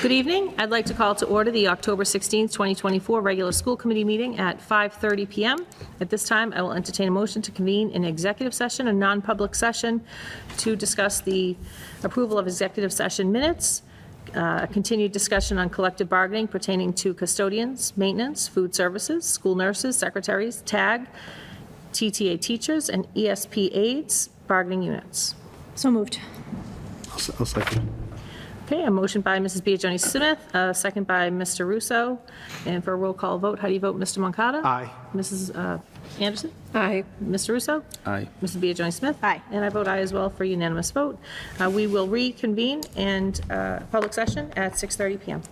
Good evening. I'd like to call to order the October 16th, 2024 regular school committee meeting at 5:30 PM. At this time, I will entertain a motion to convene an executive session, a non-public session, to discuss the approval of executive session minutes, a continued discussion on collective bargaining pertaining to custodians, maintenance, food services, school nurses, secretaries, TAG, TTA teachers, and ESP aides, bargaining units. So moved. I'll second. Okay, a motion by Mrs. Biagioni Smith, a second by Mr. Russo. And for a roll call vote, how do you vote, Mr. Moncada? Aye. Mrs. Anderson? Aye. Mr. Russo? Aye. Mrs. Biagioni Smith? Aye. And I vote aye as well for unanimous vote. We will reconvene and public session at 6:30 PM.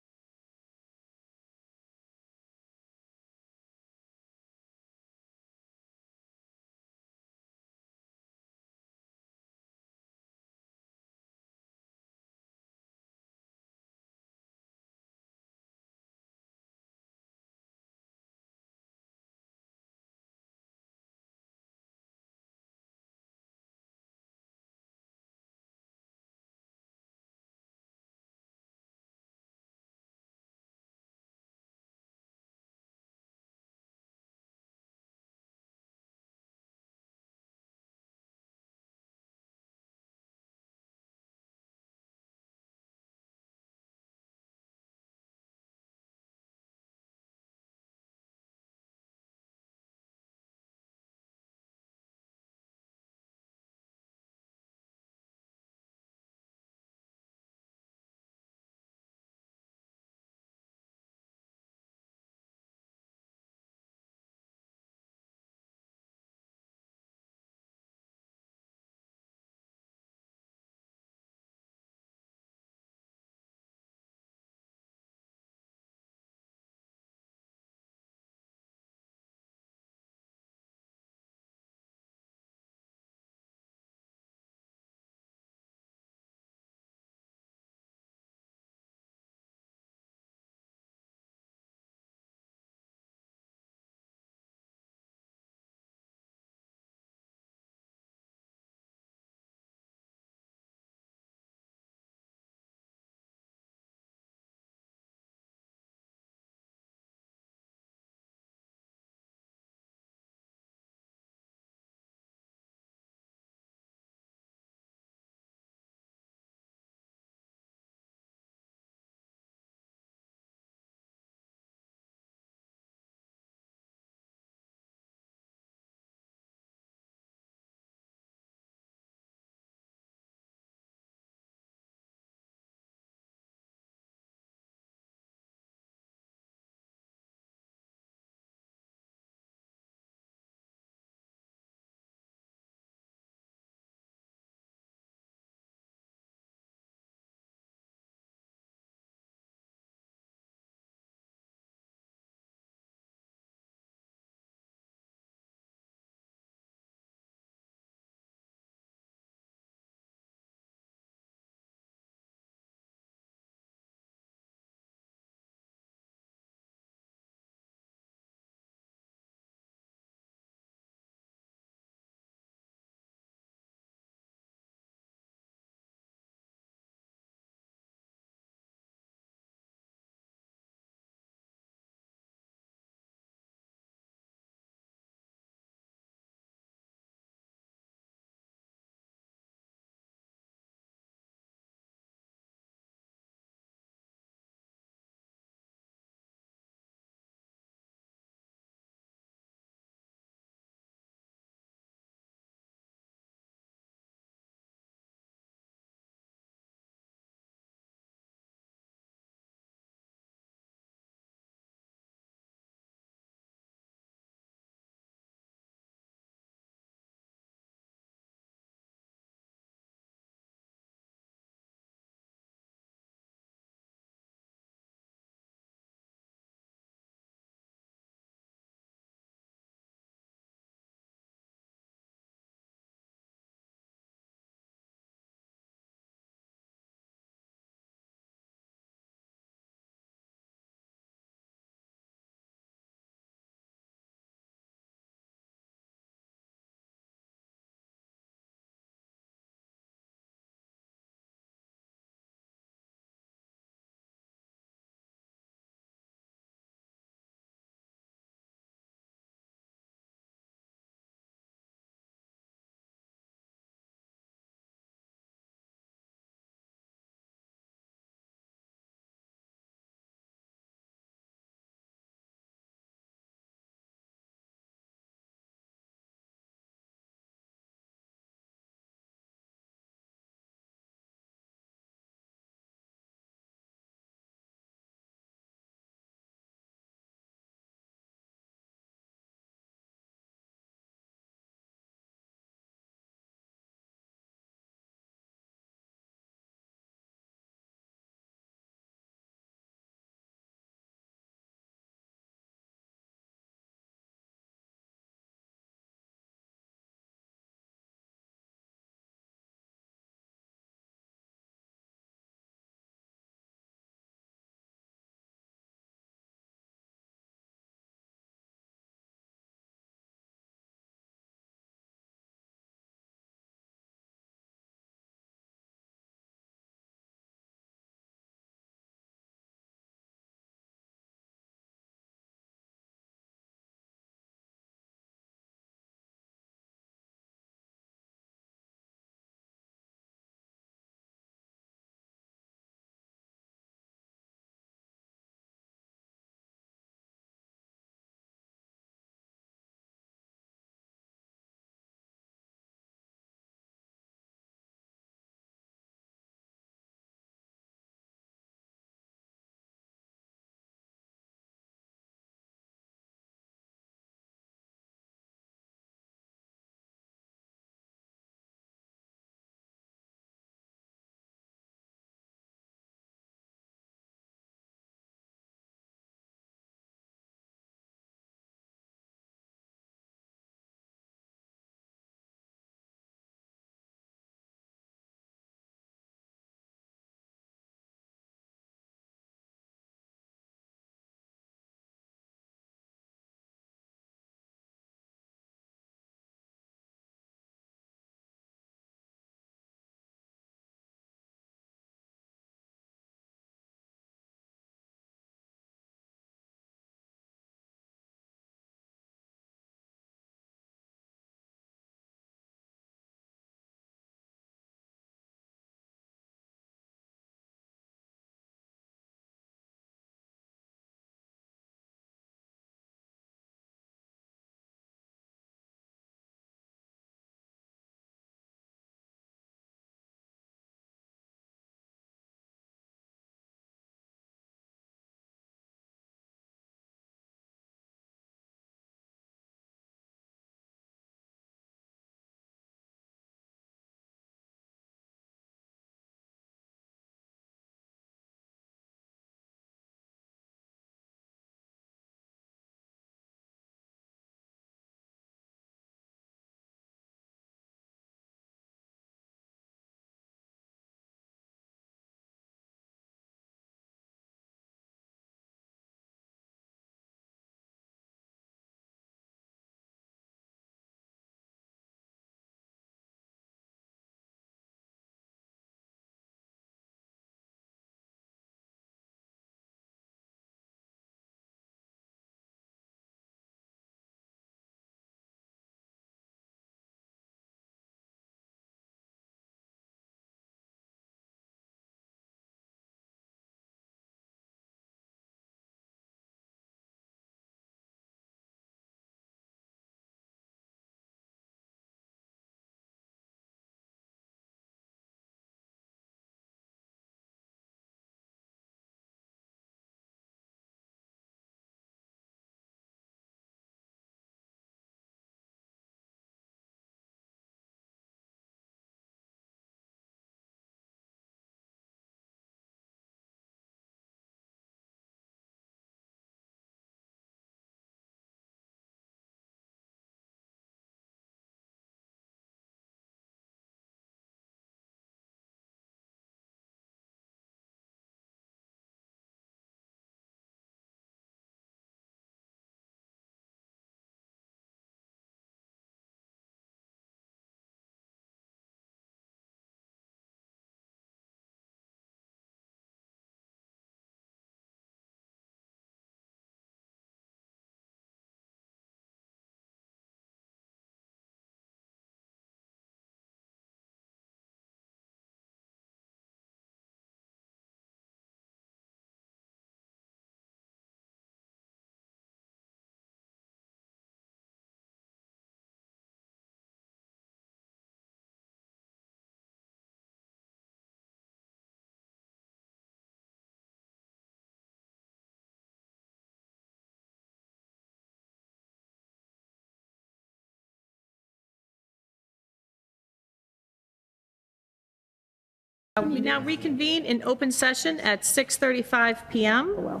We now reconvene in open session at 6:35 PM.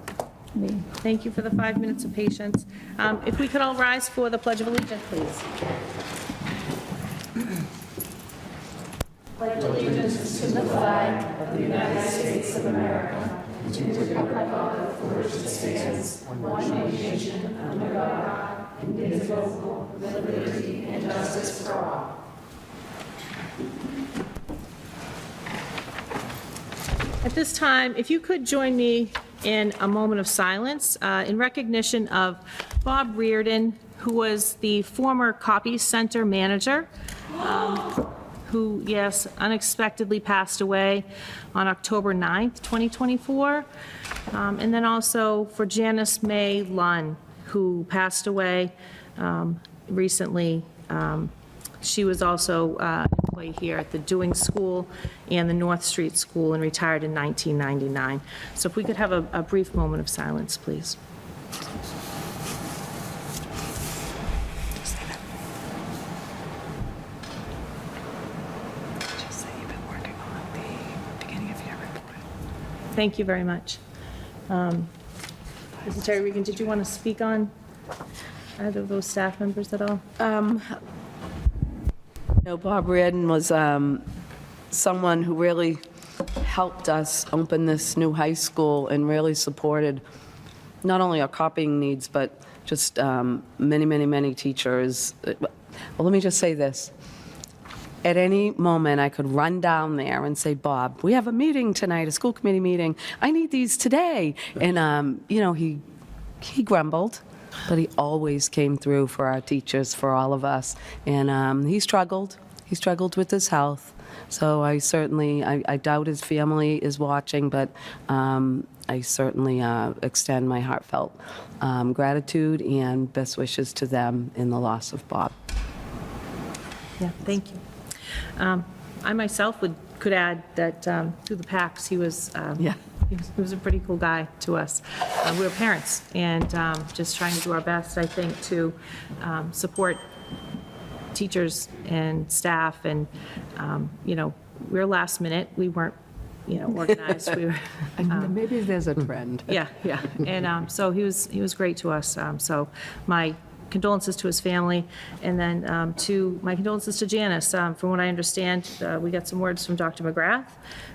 Thank you for the 5 minutes of patience. If we could all rise for the Pledge of Allegiance, please. At this time, if you could join me in a moment of silence in recognition of Bob Reardon, who was the former Copy Center manager, who, yes, unexpectedly passed away on October 9th, 2024. And then also for Janice May Lunn, who passed away recently. She was also an employee here at the Dewing School and the North Street School and retired in 1999. So if we could have a brief moment of silence, please. Just say you've been working on the beginning of your report. Thank you very much. Mrs. Terry Regan, did you want to speak on either of those staff members at all? No, Bob Reardon was someone who really helped us open this new high school and really supported not only our copying needs, but just many, many, many teachers. Well, let me just say this. At any moment, I could run down there and say, Bob, we have a meeting tonight, a school committee meeting. I need these today. And, he grumbled, but he always came through for our teachers, for all of us. And he struggled. He struggled with his health. So I certainly, I doubt his family is watching, but I certainly extend my heartfelt gratitude and best wishes to them in the loss of Bob. Yeah, thank you. I myself could add that through the PACs, he was a pretty cool guy to us. We were parents and just trying to do our best, I think, to support teachers and staff. And, we were last minute. We weren't, organized. We were. Maybe there's a trend. Yeah. And so he was great to us. So my condolences to his family, and then my condolences to Janice. From what I understand, we got some words from Dr. McGrath,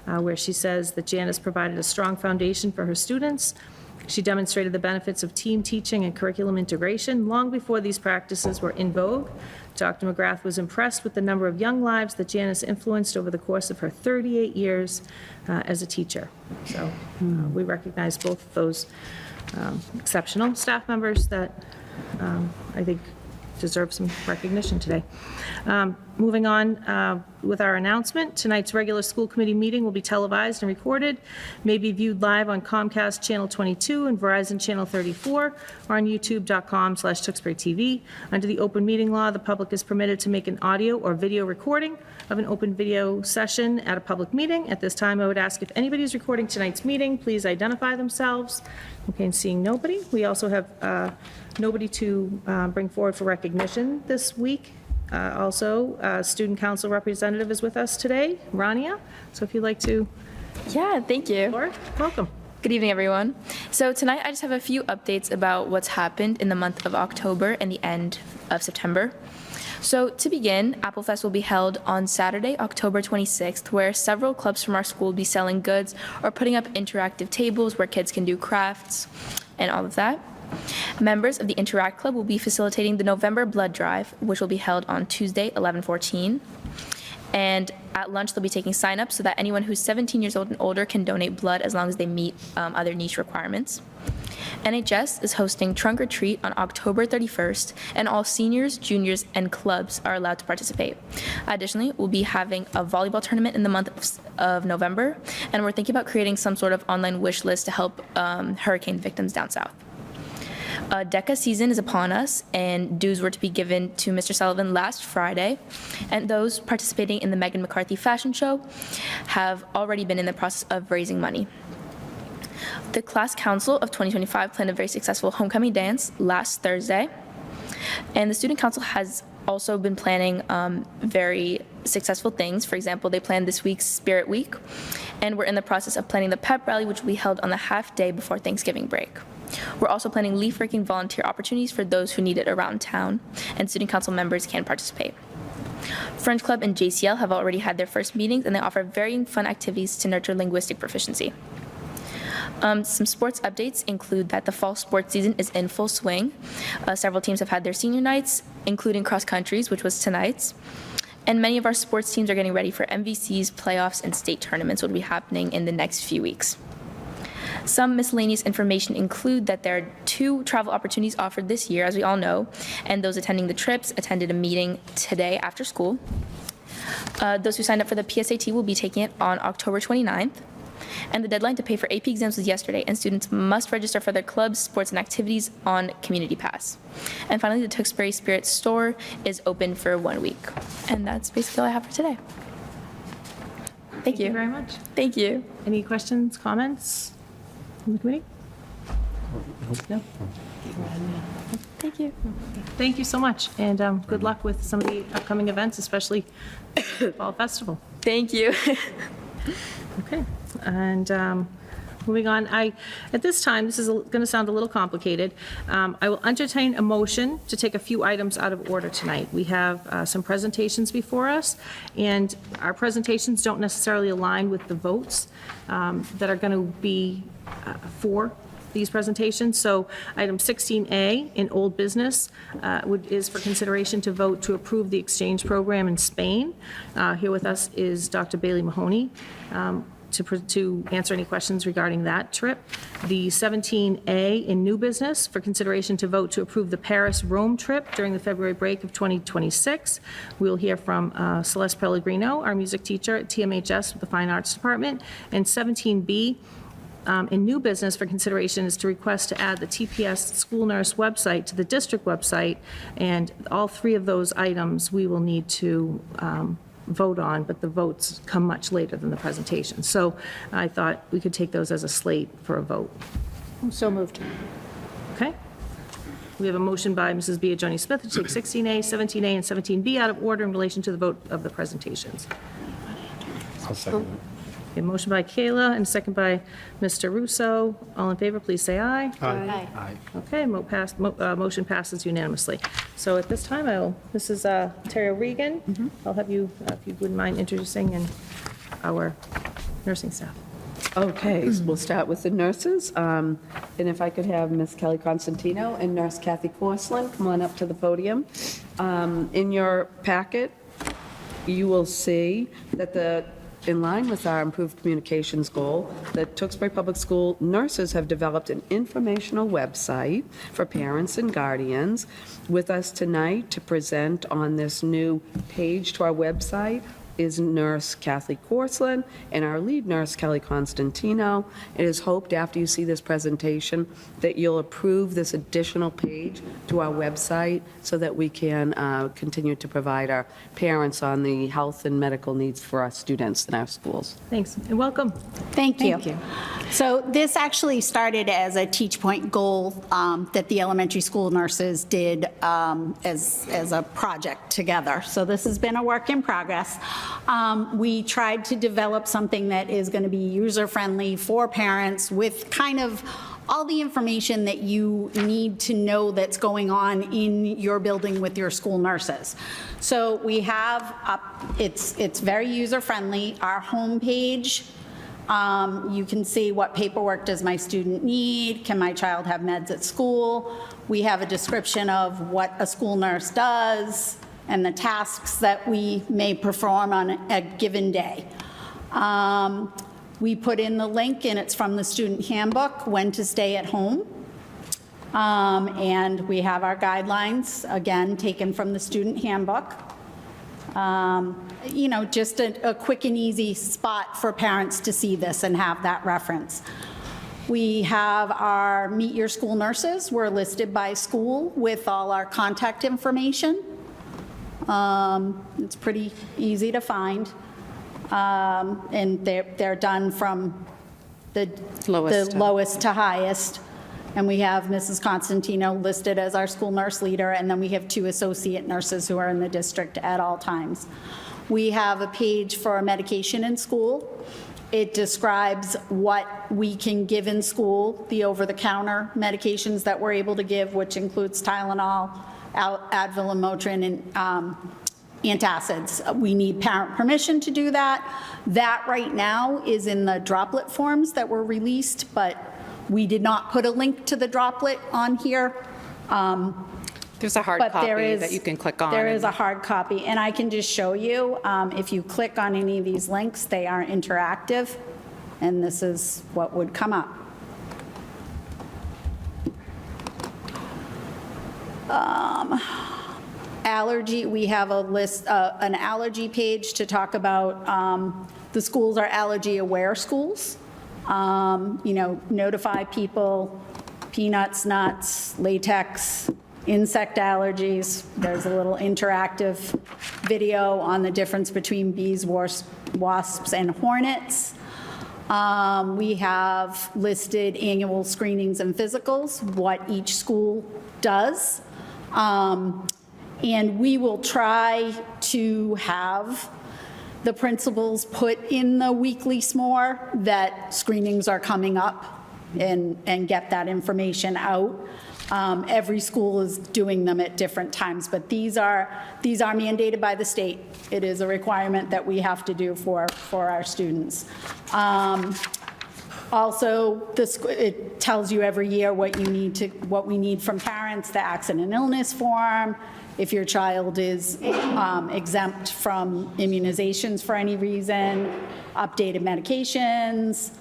where she says that Janice provided a strong foundation for her students. She demonstrated the benefits of team teaching and curriculum integration long before these practices were in vogue. Dr. McGrath was impressed with the number of young lives that Janice influenced over the course of her 38 years as a teacher. So we recognize both of those exceptional staff members that I think deserve some recognition today. Moving on with our announcement, tonight's regular school committee meeting will be televised and recorded, may be viewed live on Comcast Channel 22 and Verizon Channel 34, or on youtube.com/Tewksbury TV. Under the open meeting law, the public is permitted to make an audio or video recording of an open video session at a public meeting. At this time, I would ask if anybody is recording tonight's meeting, please identify themselves. Okay, and seeing nobody, we also have nobody to bring forward for recognition this week. Also, student council representative is with us today, Rania. So if you'd like to, Yeah, thank you. Laura, welcome. Good evening, everyone. So tonight I just have a few updates about what's happened in the month of October and the end of September. So to begin, Applefest will be held on Saturday, October 26th, where several clubs from our school will be selling goods or putting up interactive tables where kids can do crafts and all of that. Members of the Interact Club will be facilitating the November blood drive, which will be held on Tuesday, 11/14. And at lunch, they'll be taking sign-ups so that anyone who's 17 years old and older can donate blood as long as they meet other niche requirements. NHS is hosting Trunk or Treat on October 31st, and all seniors, juniors, and clubs are allowed to participate. Additionally, we'll be having a volleyball tournament in the month of November, and we're thinking about creating some sort of online wish list to help hurricane victims down south. DECA season is upon us, and dues were to be given to Mr. Sullivan last Friday, and those participating in the Megan McCarthy fashion show have already been in the process of raising money. The Class Council of 2025 planned a very successful homecoming dance last Thursday, and the Student Council has also been planning very successful things. For example, they planned this week's Spirit Week, and we're in the process of planning the pep rally, which will be held on the half day before Thanksgiving break. We're also planning leaf raking volunteer opportunities for those who need it around town, and student council members can participate. French Club and JCL have already had their first meetings, and they offer very fun activities to nurture linguistic proficiency. Some sports updates include that the fall sports season is in full swing. Several teams have had their senior nights, including cross countries, which was tonight's. And many of our sports teams are getting ready for MVCs, playoffs, and state tournaments, which will be happening in the next few weeks. Some miscellaneous information include that there are 2 travel opportunities offered this year, as we all know, and those attending the trips attended a meeting today after school. Those who signed up for the PSAT will be taking it on October 29th. And the deadline to pay for AP exams was yesterday, and students must register for their clubs, sports, and activities on Community Pass. And finally, the Tewksbury Spirit store is open for 1 week. And that's basically all I have for today. Thank you you. very much. Thank you. Any questions, comments from the committee? No? Thank you. Thank you so much, and good luck with some of the upcoming events, especially Fall Festival. Thank you. Okay, and moving on, at this time, this is going to sound a little complicated. I will entertain a motion to take a few items out of order tonight. We have some presentations before us, and our presentations don't necessarily align with the votes that are going to be for these presentations. So item 16A in old business is for consideration to vote to approve the exchange program in Spain. Here with us is Dr. Bailey Mahoney to answer any questions regarding that trip. The 17A in new business for consideration to vote to approve the Paris-Rome trip during the February break of 2026. We'll hear from Celeste Pellegrino, our music teacher at TMHS with the Fine Arts Department. And 17B in new business for consideration is to request to add the TPS school nurse website to the district website, and all 3 of those items we will need to vote on, but the votes come much later than the presentation. So I thought we could take those as a slate for a vote. So moved. Okay? We have a motion by Mrs. Biagioni Smith to take 16A, 17A, and 17B out of order in relation to the vote of the presentations. I'll second it. A motion by Kayla and a second by Mr. Russo. All in favor, please say aye. Aye. Aye. Okay, motion passes unanimously. So at this time, this is Terry O'Regan. I'll have you, if you wouldn't mind introducing our nursing staff. Okay, so we'll start with the nurses. And if I could have Miss Kelly Constantino and Nurse Kathy Porcelain come on up to the podium. In your packet, you will see that in line with our improved communications goal, the Tewksbury Public School nurses have developed an informational website for parents and guardians. With us tonight to present on this new page to our website is Nurse Kathy Porcelain and our lead nurse, Kelly Constantino. It is hoped after you see this presentation that you'll approve this additional page to our website so that we can continue to provide our parents on the health and medical needs for our students in our schools. Thanks, and welcome. Thank you. So this actually started as a Teach Point goal that the elementary school nurses did as a project together. So this has been a work in progress. We tried to develop something that is going to be user-friendly for parents with kind of all the information that you need to know that's going on in your building with your school nurses. So we have, it's very user-friendly. Our homepage, you can see what paperwork does my student need, can my child have meds at school. We have a description of what a school nurse does and the tasks that we may perform on a given day. We put in the link, and it's from the student handbook, when to stay at home. And we have our guidelines, again, taken from the student handbook. You know, just a quick and easy spot for parents to see this and have that reference. We have our Meet Your School Nurses. We're listed by school with all our contact information. It's pretty easy to find. And they're done from the lowest to highest. And we have Mrs. Constantino listed as our school nurse leader, and then we have 2 associate nurses who are in the district at all times. We have a page for medication in school. It describes what we can give in school, the over-the-counter medications that we're able to give, which includes Tylenol, Advil, and Motrin, and antacids. We need parent permission to do that. That right now is in the droplet forms that were released, but we did not put a link to the droplet on here. There's a hard But there copy is. that you can click on. There is and- a hard copy, and I can just show you, if you click on any of these links, they are interactive, and this is what would come up. Allergy, we have a list, an allergy page to talk about, the schools are allergy-aware schools. You know, notify people, peanuts, nuts, latex, insect allergies. There's a little interactive video on the difference between bees, wasps, and hornets. We have listed annual screenings and physicals, what each school does. And we will try to have the principals put in the weekly SMORE that screenings are coming up and get that information out. Every school is doing them at different times, but these are mandated by the state. It is a requirement that we have to do for our students. Also, it tells you every year what we need from parents, the accident and illness form, if your child is exempt from immunizations for any reason, updated medications.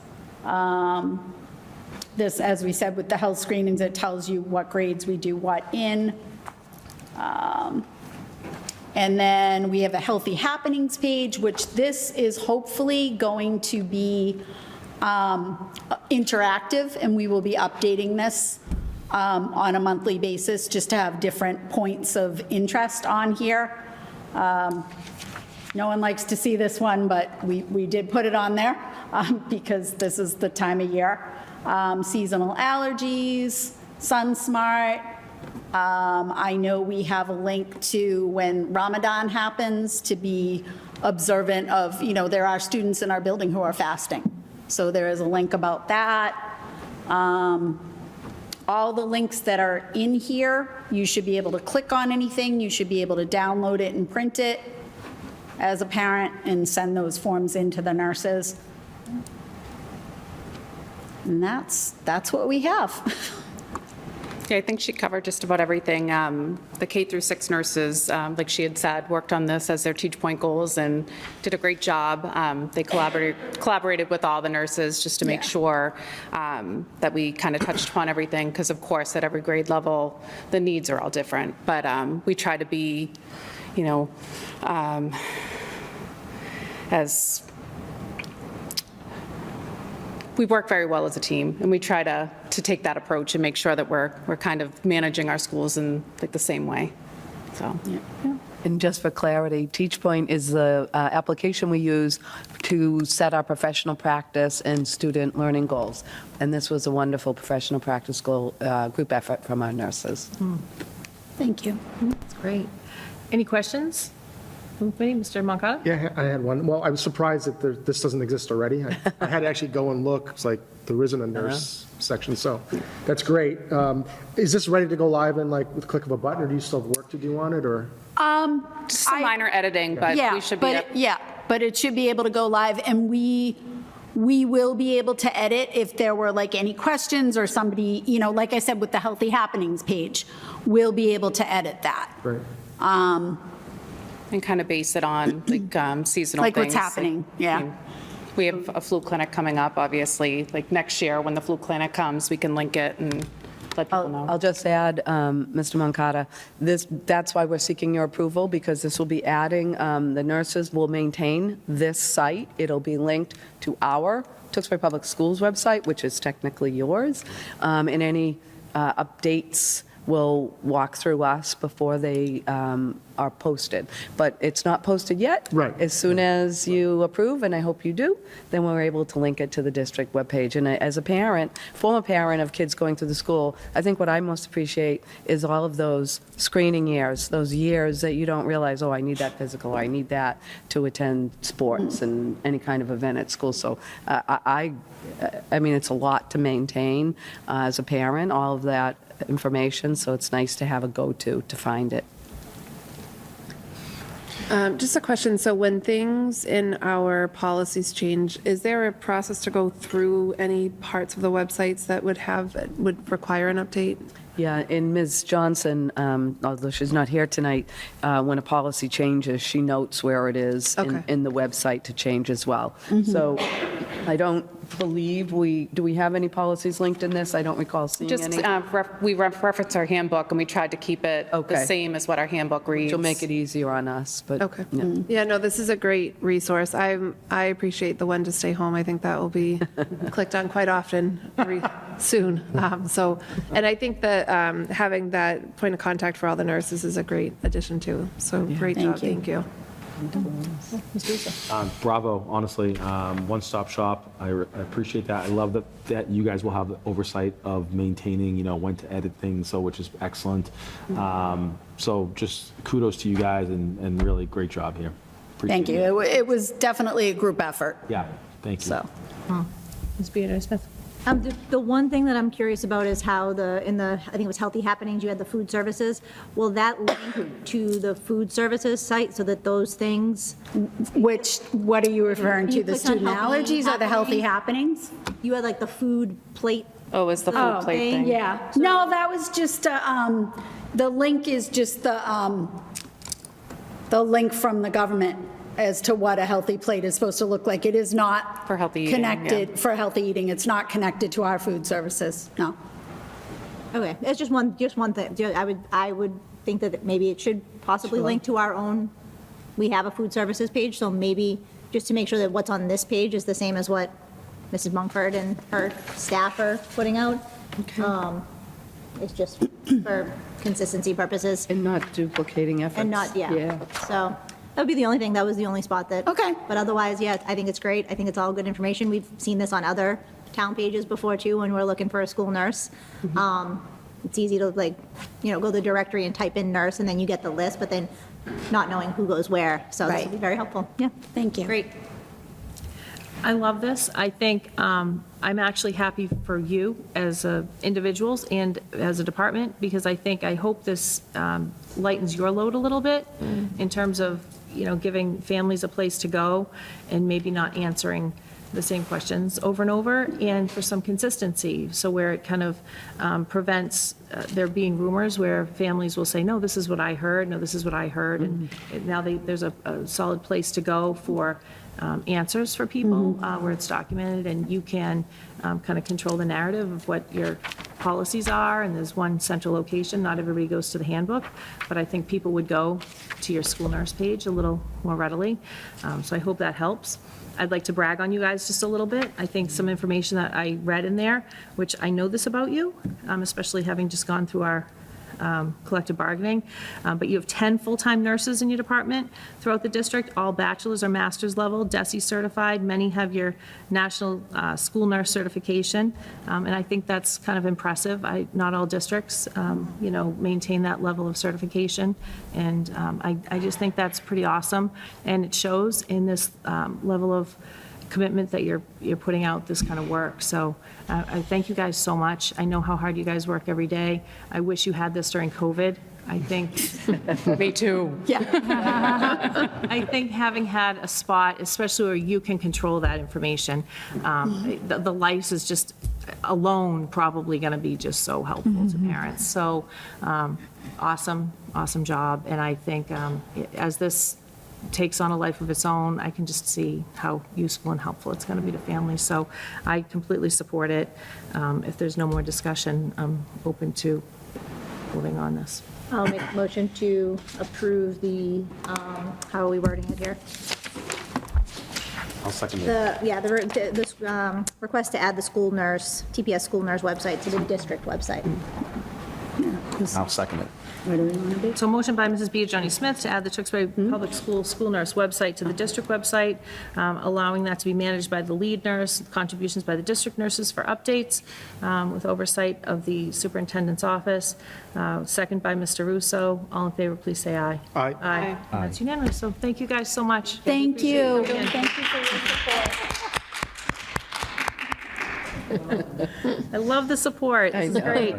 This, as we said, with the health screenings, it tells you what grades we do what in. And then we have a Healthy Happenings page, which this is hopefully going to be interactive, and we will be updating this on a monthly basis, just to have different points of interest on here. No one likes to see this one, but we did put it on there because this is the time of year. Seasonal allergies, SunSmart. I know we have a link to when Ramadan happens to be observant of, you know, there are students in our building who are fasting. So there is a link about that. All the links that are in here, you should be able to click on anything. You should be able to download it and print it as a parent and send those forms in to the nurses. And that's what we have. Yeah, I think she covered just about everything. The K through 6 nurses, like she had said, worked on this as their Teach Point goals and did a great job. They collaborated with all the nurses just to make Yeah. sure that we kind of touched upon everything, because of course, at every grade level, the needs are all different. But we try to be, you know, as we work very well as a team, and we try to take that approach and make sure that we're kind of managing our schools in like the same way, so. And just for clarity, Teach Point is the application we use to set our professional practice and student learning goals. And this was a wonderful professional practice goal group effort from our nurses. Thank you. That's great. Any questions from the committee? Mr. Moncada? Yeah, I had one. Well, I was surprised that this doesn't exist already. I had to actually go and look. It's like there isn't a nurse section, so that's great. Is this ready to go live in like with the click of a button, or do you still have work to do on it, or? Just some minor editing, but we should be. But it should be able to go live, and we will be able to edit if there were like any questions or somebody, you know, like I said, with the Healthy Happenings page, we'll be able to edit that. Right. And kind of base it on like seasonal Like things. what's happening, yeah. I mean, we have a flu clinic coming up, obviously, like next year, when the flu clinic comes, we can link it and let people know. I'll just add, Mr. Moncada, that's why we're seeking your approval, because this will be adding, the nurses will maintain this site. It'll be linked to our Tewksbury Public Schools website, which is technically yours, and any updates will walk through us before they are posted. But it's not posted yet. Right. As soon as you approve, and I hope you do, then we're able to link it to the district webpage. And as a parent, former parent of kids going through the school, I think what I most appreciate is all of those screening years, those years that you don't realize, oh, I need that physical, or I need that to attend sports and any kind of event at school. So I mean, it's a lot to maintain as a parent, all of that information, so it's nice to have a go-to to find it. Just a question, so when things in our policies change, is there a process to go through any parts of the websites that would require an update? Yeah, and Ms. Johnson, although she's not here tonight, when a policy changes, she notes where it is Okay. in the website to change as well. So I don't believe do we have any policies linked in this? I don't recall seeing Just, any. we reference our handbook, and we tried to keep it the Okay. same as what our handbook reads. Which will make it easier on us, but. Okay. yeah. Yeah, no, this is a great resource. I appreciate the one to stay home. I think that will be clicked on quite often soon. So, and I think that having that point of contact for all the nurses is a great addition too. So great job, thank you. Bravo, honestly, one-stop shop. I appreciate that. I love that you guys will have the oversight of maintaining, when to edit things, so which is excellent. So just kudos to you guys and really great job here. Thank Appreciate you. it. It was definitely a group effort, Yeah, thank you. so. Ms. Beatrice-Smith? The one thing that I'm curious about is how I think it was Healthy Happenings, you had the food services. Will that link to the food services site so that those things, What are you referring to? You The clicked on student Healthy allergies or the healthy Happenings? happenings? you had like the food plate? Oh, it's the food plate thing. Yeah. No, that was just, the link is just the link from the government as to what a healthy plate is supposed to look like. It is not For healthy eating, yeah. connected, for healthy eating. It's not connected to our food services, no. Okay, it's just one thing. I would think that maybe it should possibly link to our own, we have a food services page, so maybe just to make sure that what's on this page is the same as what Mrs. Mumford and her staff are putting out. It's just for consistency purposes. And not duplicating efforts. And not, yeah. Yeah. So that would be the only thing, that was the only spot that. Okay. But otherwise, yeah, I think it's great. I think it's all good information. We've seen this on other town pages before too, when we're looking for a school nurse. It's easy to go to the directory and type in nurse and then you get the list, but then not knowing who goes where. So this Right. would be very helpful. Yeah. Thank you. Great. I love this. I think I'm actually happy for you as individuals and as a department, because I hope this lightens your load a little bit in terms of, giving families a place to go and maybe not answering the same questions over and over, and for some consistency, so where it kind of prevents there being rumors where families will say, no, this is what I heard, no, this is what I heard, and now there's a solid place to go for answers for people where it's documented, and you can kind of control the narrative of what your policies are, and there's one central location. Not everybody goes to the handbook, but I think people would go to your school nurse page a little more readily. So I hope that helps. I'd like to brag on you guys just a little bit. I think some information that I read in there, which I know this about you, especially having just gone through our collective bargaining, but you have 10 full-time nurses in your department throughout the district, all bachelor's or master's level, DESE certified. Many have your national school nurse certification, and I think that's kind of impressive. Not all districts, maintain that level of certification, and I just think that's pretty awesome, and it shows in this level of commitment that you're putting out this kind of work. So I thank you guys so much. I know how hard you guys work every day. I wish you had this during COVID. I think Me too. I think having had a spot, especially where you can control that information, the life is just alone probably going to be just so helpful to parents. So awesome job. And I think as this takes on a life of its own, I can just see how useful and helpful it's going to be to families. So I completely support it. If there's no more discussion, I'm open to moving on this. I'll make a motion to approve the, how are we wording it here? I'll second it. This, request to add the school nurse, TPS school nurse website to the district website. I'll second it. Where do we want to be? So motion by Mrs. Biagioni Smith to add the Tewksbury Public School school nurse website to the district website, allowing that to be managed by the lead nurse, contributions by the district nurses for updates, with oversight of the superintendent's office. Second by Mr. Russo. All in favor, please say aye. Aye. Aye. That's unanimous, so thank you guys so much. Thank you. Appreciate it. Thank you for your support. I love the support. I This is great.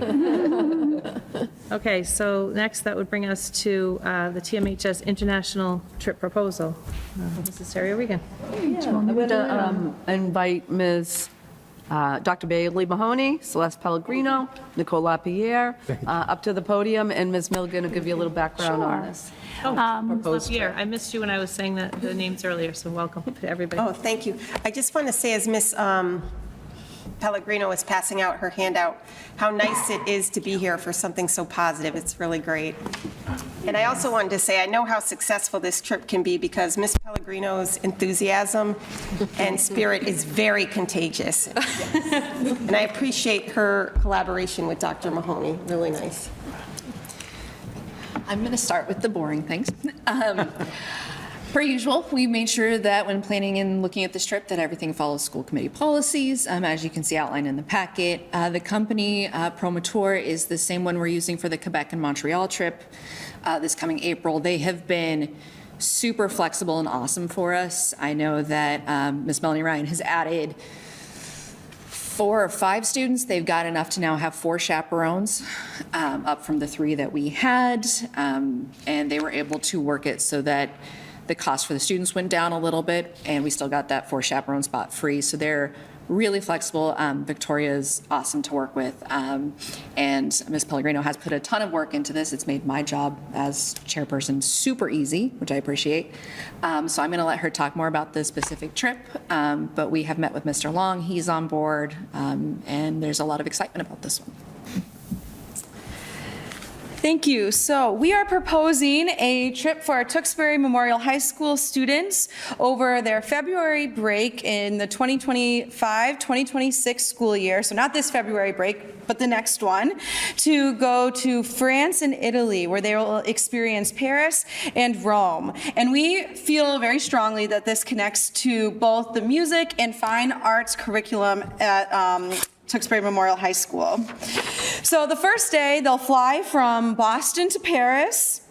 Okay, so next, that would bring us to the TMHS international trip proposal. Mrs. Terry Regan. I'm going to invite Ms. Dr. Bailey Mahoney, Celeste Pellegrino, Nicole LaPierre up to the podium, and Ms. Milligan will give you a little background on this. proposed Here, I missed you when I was saying the names earlier, so welcome to everybody. Oh, thank you. I just want to say, as Ms. Pellegrino is passing out her handout, how nice it is to be here for something so positive. It's really great. And I also wanted to say, I know how successful this trip can be because Ms. Pellegrino's enthusiasm and spirit is very contagious. And I appreciate her collaboration with Dr. Mahoney. Really nice. I'm going to start with the boring things. Per usual, we made sure that when planning and looking at this trip that everything follows school committee policies, as you can see outlined in the packet. The company, Promotor, is the same one we're using for the Quebec and Montreal trip this coming April. They have been super flexible and awesome for us. I know that Ms. Melanie Ryan has added 4 or 5 students. They've got enough to now have 4 chaperones, up from the 3 that we had, and they were able to work it so that the cost for the students went down a little bit, and we still got that 4 chaperone spot free. So they're really flexible. Victoria's awesome to work with, and Ms. Pellegrino has put a ton of work into this. It's made my job as chairperson super easy, which I appreciate. So I'm going to let her talk more about the specific trip, but we have met with Mr. Long. He's on board, and there's a lot of excitement about this one. Thank you. So we are proposing a trip for our Tewksbury Memorial High School students over their February break in the 2025-2026 school year. So not this February break, but the next one, to go to France and Italy, where they will experience Paris and Rome. And we feel very strongly that this connects to both the music and fine arts curriculum at Tewksbury Memorial High School. So the first day, they'll fly from Boston to Paris.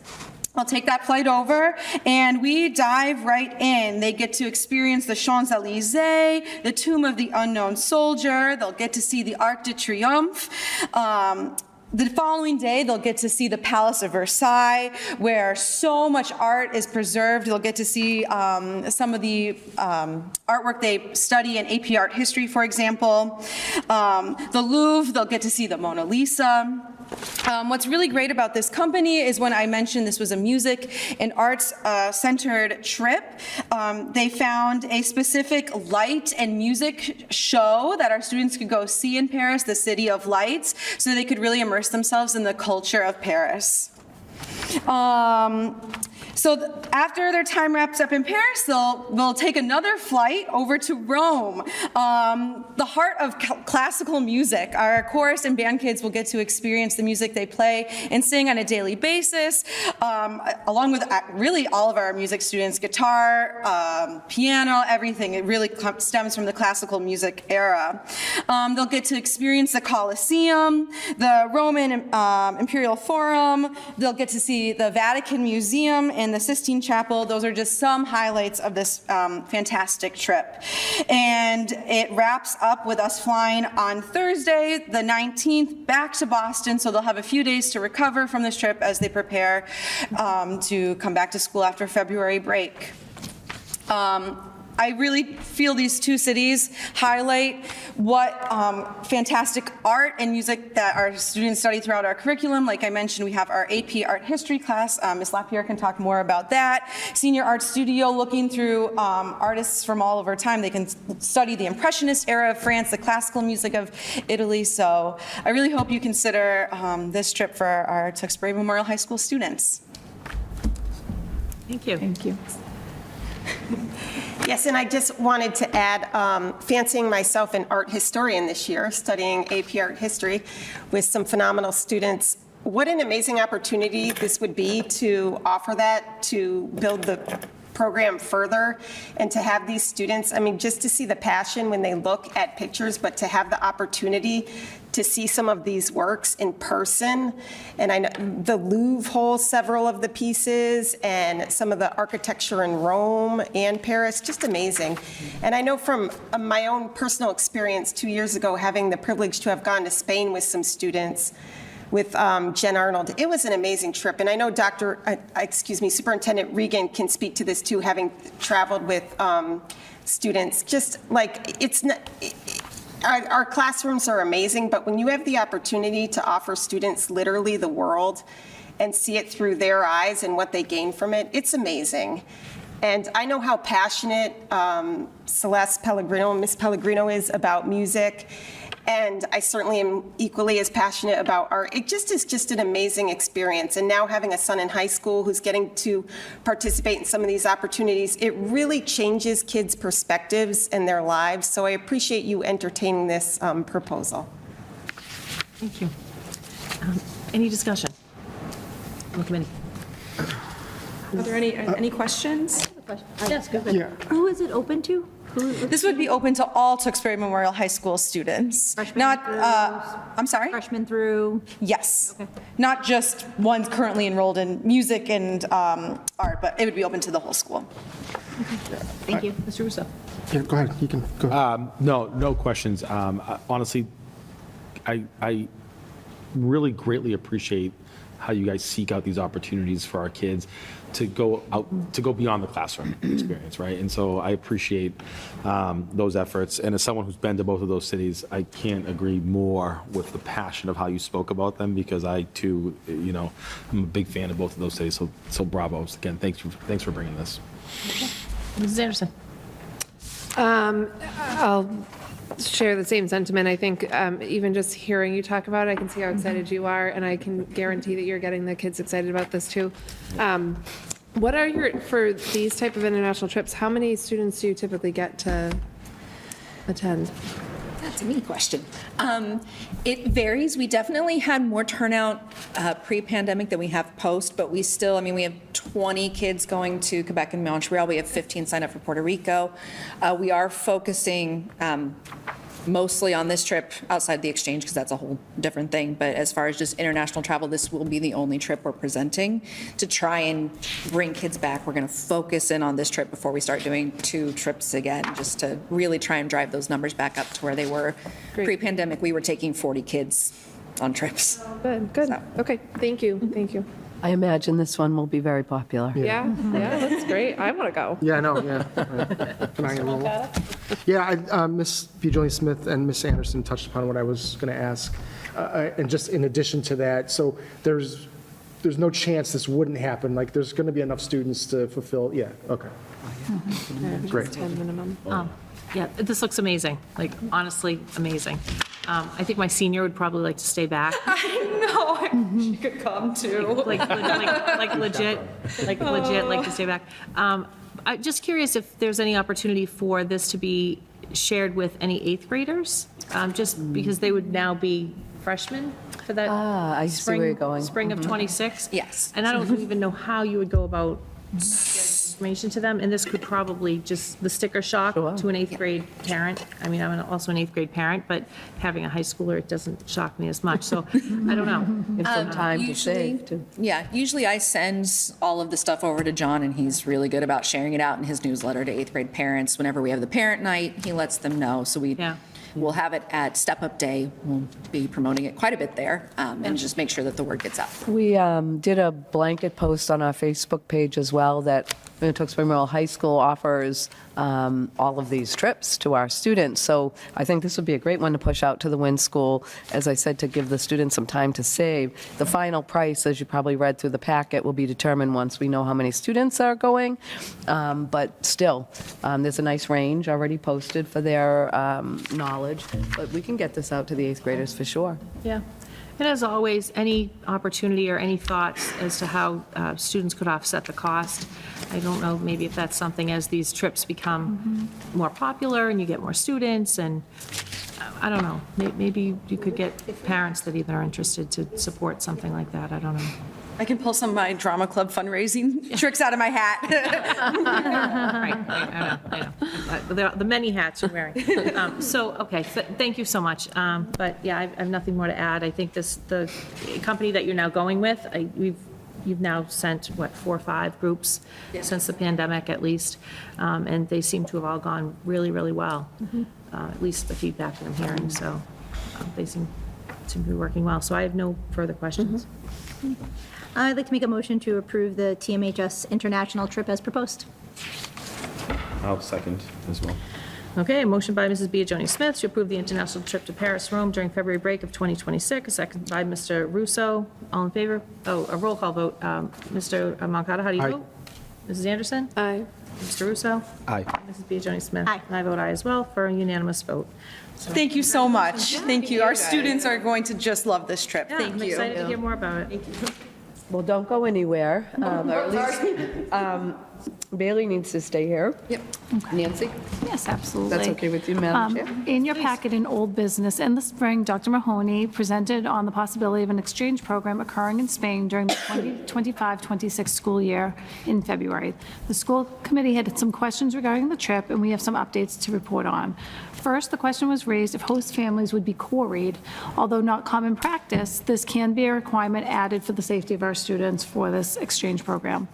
I'll take that flight over, and we dive right in. They get to experience the Champs-Élysées, the Tomb of the Unknown Soldier. They'll get to see the Arc de Triomphe. The following day, they'll get to see the Palace of Versailles, where so much art is preserved. They'll get to see some of the artwork they study in AP Art History, for example. The Louvre, they'll get to see the Mona Lisa. What's really great about this company is when I mentioned this was a music and arts centered trip, they found a specific light and music show that our students could go see in Paris, the City of Lights, so they could really immerse themselves in the culture of Paris. After their time wraps up in Paris, they'll take another flight over to Rome, the heart of classical music. Our chorus and band kids will get to experience the music they play and sing on a daily basis, along with really all of our music students, guitar, piano, everything. It really stems from the classical music era. They'll get to experience the Colosseum, the Roman Imperial Forum. They'll get to see the Vatican Museum and the Sistine Chapel. Those are just some highlights of this fantastic trip. And it wraps up with us flying on Thursday, the 19th, back to Boston. So they'll have a few days to recover from this trip as they prepare to come back to school after February break. I really feel these 2 cities highlight what fantastic art and music that our students study throughout our curriculum. Like I mentioned, we have our AP Art History class. Ms. LaPierre can talk more about that. Senior Art Studio, looking through artists from all over time. They can study the Impressionist era of France, the classical music of Italy. So I really hope you consider this trip for our Tewksbury Memorial High School students. Thank you. Thank you. Yes, and I just wanted to add, fancying myself an art historian this year, studying AP Art History with some phenomenal students what an amazing opportunity this would be to offer that, to build the program further, and to have these students, I mean, just to see the passion when they look at pictures, but to have the opportunity to see some of these works in person. And I know the Louvre holds several of the pieces, and some of the architecture in Rome and Paris, just amazing. And I know from my own personal experience 2 years ago, having the privilege to have gone to Spain with some students, with Jen Arnold. It was an amazing trip, and I know Superintendent Regan can speak to this too, having traveled with students. Just like, it's not, our classrooms are amazing, but when you have the opportunity to offer students literally the world and see it through their eyes and what they gain from it, it's amazing. And I know how passionate Celeste Pellegrino, Miss Pellegrino, is about music. And I certainly am equally as passionate about art. It just is just an amazing experience. And now having a son in high school who's getting to participate in some of these opportunities, it really changes kids' perspectives and their lives. So I appreciate you entertaining this proposal. Thank you. Any discussion on the committee? Are there any questions? Yes, go ahead. Yeah. Who is it open to? This would be open to all Tewksbury Memorial High School students. Not, I'm sorry? Freshman through? Yes. Not just ones currently enrolled in music and art, but it would be open to the whole school. Thank you. Mr. Russo? Yeah, go ahead, you can go. No questions. Honestly, I really greatly appreciate how you guys seek out these opportunities for our kids to go beyond the classroom experience, right? And so I appreciate those efforts. And as someone who's been to both of those cities, I can't agree more with the passion of how you spoke about them, because I too, I'm a big fan of both of those cities. So bravo. Again, thanks for bringing this. Mrs. Anderson? I'll share the same sentiment. I think even just hearing you talk about it, I can see how excited you are, and I can guarantee that you're getting the kids excited about this too. What are for these type of international trips, how many students do you typically get to attend? That's a me question. It varies. We definitely had more turnout pre-pandemic than we have post, but we still, we have 20 kids going to Quebec and Montreal. We have 15 signed up for Puerto Rico. We are focusing mostly on this trip outside the exchange, because that's a whole different thing. But as far as just international travel, this will be the only trip we're presenting to try and bring kids back. We're going to focus in on this trip before we start doing 2 trips again, just to really try and drive those numbers back up to where they were pre-pandemic. We were taking 40 kids on trips. Good. So. Okay, thank you. I imagine this one will be very popular. Yeah, that's great. I want to go. Yeah, I know, yeah. Can I enroll? Yeah, Ms. Bujoli Smith and Ms. Anderson touched upon what I was going to ask. And just in addition to that, so there's no chance this wouldn't happen, like there's going to be enough students to fulfill, yeah, okay. Great. 10 minimum. Yeah, this looks amazing, like honestly amazing. I think my senior would probably like to stay back. I know, she could come too. Like legit, like to stay back. I'm just curious if there's any opportunity for this to be shared with any 8th graders, just because they would now be freshmen for that. I see where you're going. Spring of 26. Yes. And I don't even know how you would go about getting information to them, and this could probably just, the sticker shock to an 8th grade parent. I'm also an 8th grade parent, but having a high schooler, it doesn't shock me as much, so I don't know. Give some time to save, too. Yeah, usually I send all of the stuff over to John, and he's really good about sharing it out in his newsletter to 8th grade parents. Whenever we have the parent night, he lets them know. So we'll have it at Step Up Day. We'll be promoting it quite a bit there, and just make sure that the word gets out. We did a blanket post on our Facebook page as well that Tewksbury Memorial High School offers all of these trips to our students. So I think this would be a great one to push out to the WIN School, as I said, to give the students some time to save. The final price, as you probably read through the packet, will be determined once we know how many students are going. But still, there's a nice range already posted for their knowledge. But we can get this out to the 8th graders for sure. Yeah. And as always, any opportunity or any thoughts as to how students could offset the cost. I don't know, maybe if that's something as these trips become more popular and you get more students, and I don't know, maybe you could get parents that even are interested to support something like that, I don't know. I can pull some of my drama club fundraising tricks out of my hat. I know. The many hats you're wearing. So, okay, thank you so much. But yeah, I have nothing more to add. I think the company that you're now going with, you've now sent, what, 4 or 5 groups since the pandemic at least, and they seem to have all gone really, really well, at least the feedback that I'm hearing, so they seem to be working well. So I have no further questions. I'd like to make a motion to approve the TMHS international trip as proposed. I'll second as well. Okay, a motion by Mrs. Biagioni Smith to approve the international trip to Paris, Rome during February break of 2026, a second by Mr. Russo. All in favor? Oh, a roll call vote. Mr. Moncada, how do you Aye. vote? Mrs. Anderson? Aye. Mr. Russo? Aye. Mrs. Biagioni Smith? Aye. And I vote aye as well for a unanimous vote. Thank you so much. Thank you. Our students are going to just love this trip. Yeah, Thank I'm you. excited to hear more about it. Well, don't go anywhere. Or at least Bailey needs to stay here. Yep. Nancy? Yes, absolutely. That's okay with you, Madam Chair? In your packet in old business, in the spring, Dr. Mahoney presented on the possibility of an exchange program occurring in Spain during the 2025-26 school year in February. The school committee had some questions regarding the trip, and we have some updates to report on. First, the question was raised if host families would be quarried. Although not common practice, this can be a requirement added for the safety of our students for this exchange program.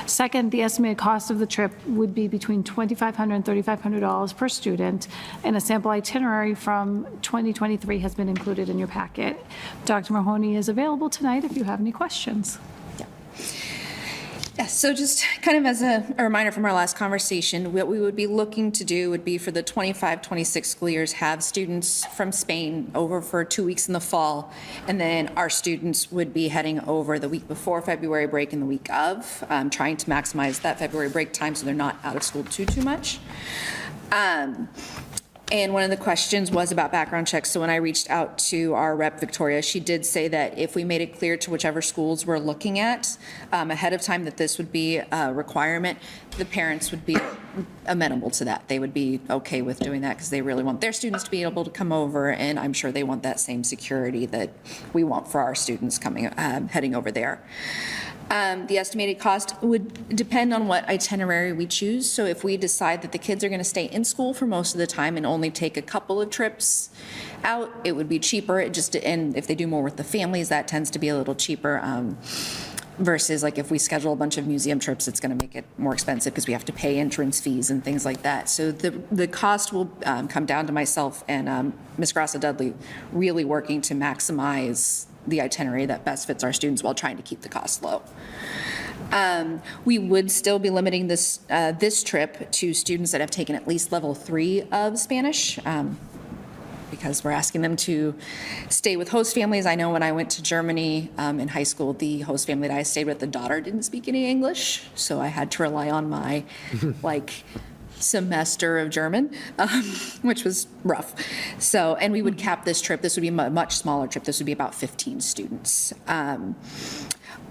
Second, the estimated cost of the trip would be between $2,500 and $3,500 per student, and a sample itinerary from 2023 has been included in your packet. Dr. Mahoney is available tonight if you have any questions. Yes, so just kind of as a reminder from our last conversation, what we would be looking to do would be for the 25-26 school years, have students from Spain over for 2 weeks in the fall, and then our students would be heading over the week before February break and the week of, trying to maximize that February break time so they're not out of school too much. And one of the questions was about background checks. So when I reached out to our rep, Victoria, she did say that if we made it clear to whichever schools we're looking at ahead of time that this would be a requirement, the parents would be amenable to that. They would be okay with doing that because they really want their students to be able to come over, and I'm sure they want that same security that we want for our students coming heading over there. The estimated cost would depend on what itinerary we choose. So if we decide that the kids are going to stay in school for most of the time and only take a couple of trips out, it would be cheaper. And if they do more with the families, that tends to be a little cheaper. Versus like if we schedule a bunch of museum trips, it's going to make it more expensive because we have to pay entrance fees and things like that. So the cost will come down to myself and Ms. Grassa Dudley really working to maximize the itinerary that best fits our students while trying to keep the cost low. We would still be limiting this trip to students that have taken at least level 3 of Spanish. Because we're asking them to stay with host families. I know when I went to Germany in high school, the host family that I stayed with, the daughter didn't speak any English, so I had to rely on my semester of German, which was rough. So, and we would cap this trip. This would be a much smaller trip. This would be about 15 students.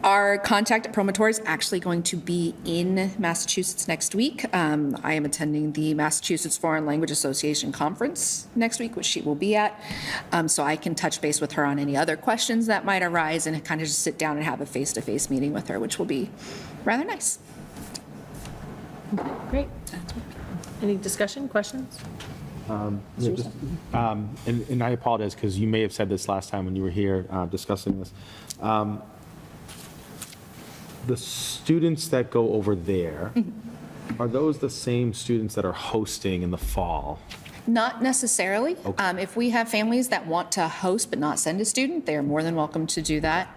Our contact at Promotor is actually going to be in Massachusetts next week. I am attending the Massachusetts Foreign Language Association Conference next week, which she will be at. So I can touch base with her on any other questions that might arise and kind of just sit down and have a face-to-face meeting with her, which will be rather nice. Great. Any discussion, questions? And I apologize because you may have said this last time when you were here discussing this. The students that go over there, are those the same students that are hosting in the fall? Not necessarily. If we have families that want to host but not send a student, they are more than welcome to do that.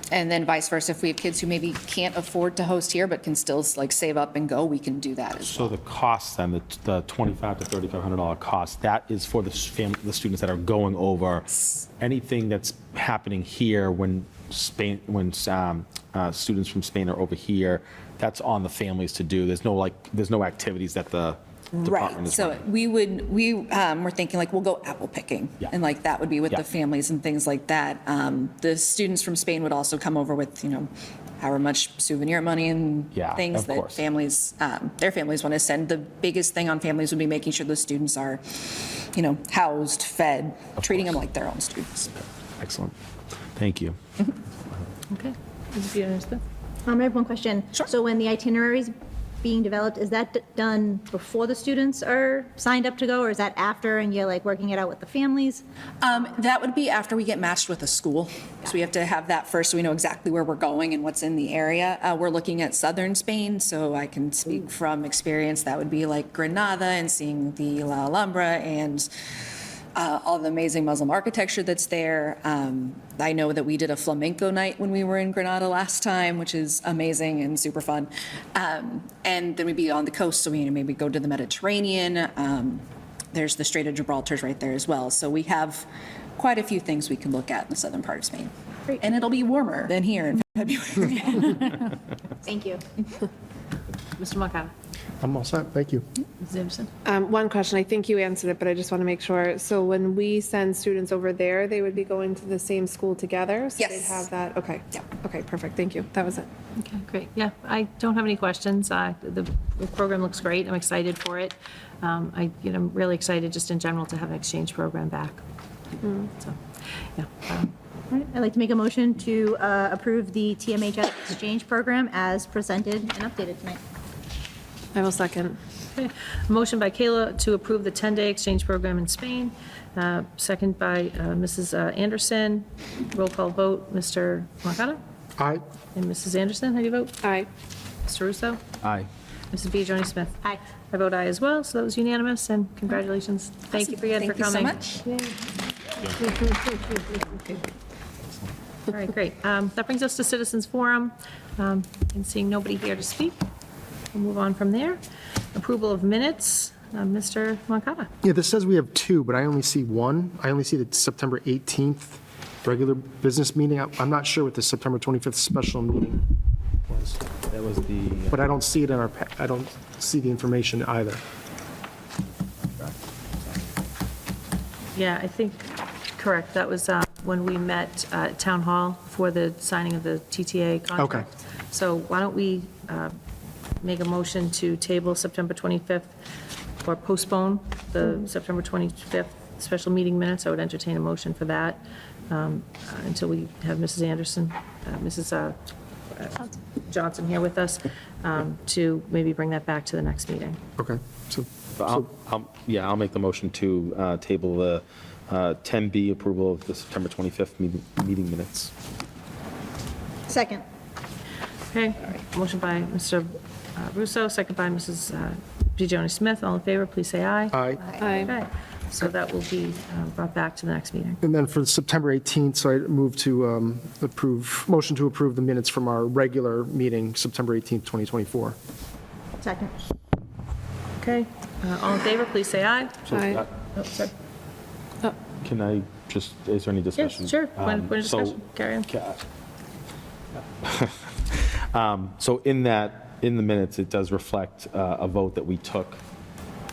And then vice versa, if we have kids who maybe can't afford to host here but can still save up and go, we can do that as well. So the cost then, the $2,500 to $3,500 cost, that is for the students that are going over. Anything that's happening here when students from Spain are over here, that's on the families to do. There's no activities that the department Right, is so running. we're thinking like, we'll go apple picking. Yeah. And like, that would be with Yeah. the families and things like that. The students from Spain would also come over with, however much souvenir money and Yeah, things of that course. families, their families want to send. The biggest thing on families would be making sure the students are, housed, fed, treating them like their own students. Excellent. Thank you. Okay. Mrs. Fiona Smith? I have one question. So when the itinerary's being developed, is that done before the students are signed up to go, or is that after and you're like working it out with the families? That would be after we get matched with a school. So we have to have that first, so we know exactly where we're going and what's in the area. We're looking at southern Spain, so I can speak from experience. That would be like Granada and seeing the La Alhambra and all the amazing Muslim architecture that's there. I know that we did a flamenco night when we were in Granada last time, which is amazing and super fun. And then we'd be on the coast, so we maybe go to the Mediterranean. There's the Strait of Gibraltar right there as well. So we have quite a few things we can look at in the southern part of Spain. Great. And it'll be warmer than here in February. Thank you. Mr. Moncada? I'm all set, thank you. Mrs. Anderson? One question, I think you answered it, but I just want to make sure. So when we send students over there, they would be going to the same school together? So they'd Yes. have that, okay. Yeah. Okay, perfect, thank you. That was it. Okay, great. Yeah, I don't have any questions. The program looks great. I'm excited for it. I'm really excited just in general to have an exchange program back. So, yeah. All right, I'd like to make a motion to approve the TMHS exchange program as presented and updated tonight. I will second. Okay. Motion by Kayla to approve the 10-day exchange program in Spain. Second by Mrs. Anderson. Roll call vote, Mr. Moncada? Aye. And Mrs. Anderson, how do you vote? Aye. Mr. Russo? Aye. Mrs. Biagioni Smith? Aye. I vote aye as well, so that was unanimous, and congratulations. Thank you again for coming. Thank you so much. All right, great. That brings us to Citizens Forum, and seeing nobody here to speak, we'll move on from there. Approval of minutes, Mr. Moncada. Yeah, this says we have two, but I only see one. I only see the September 18th regular business meeting. I'm not sure what the September 25th special meeting was, That was the, but I don't see it in our, I don't see the information either. Yeah, I think, correct, that was when we met at Town Hall for the signing of the TTA contract. Okay. So why don't we make a motion to table September 25th, or postpone the September 25th special meeting minutes? I would entertain a motion for that until we have Mrs. Anderson, Mrs. Johnson here with us, to maybe bring that back to the next meeting. Okay, so, I'll make the motion to table the 10B approval of the September 25th meeting minutes. Second. Okay, motion by Mr. Russo, second by Mrs. Biagioni Smith. All in favor, please say aye. aye. Aye. Okay, so that will be brought back to the next meeting. And then for September 18th, so I move to motion to approve the minutes from our regular meeting, September 18th, 2024. Second. Okay, all in favor, please say aye. Aye. Oh, sorry. Can I just, is there any discussion? Yes, sure. Point of So- discussion. Carry on. So in the minutes, it does reflect a vote that we took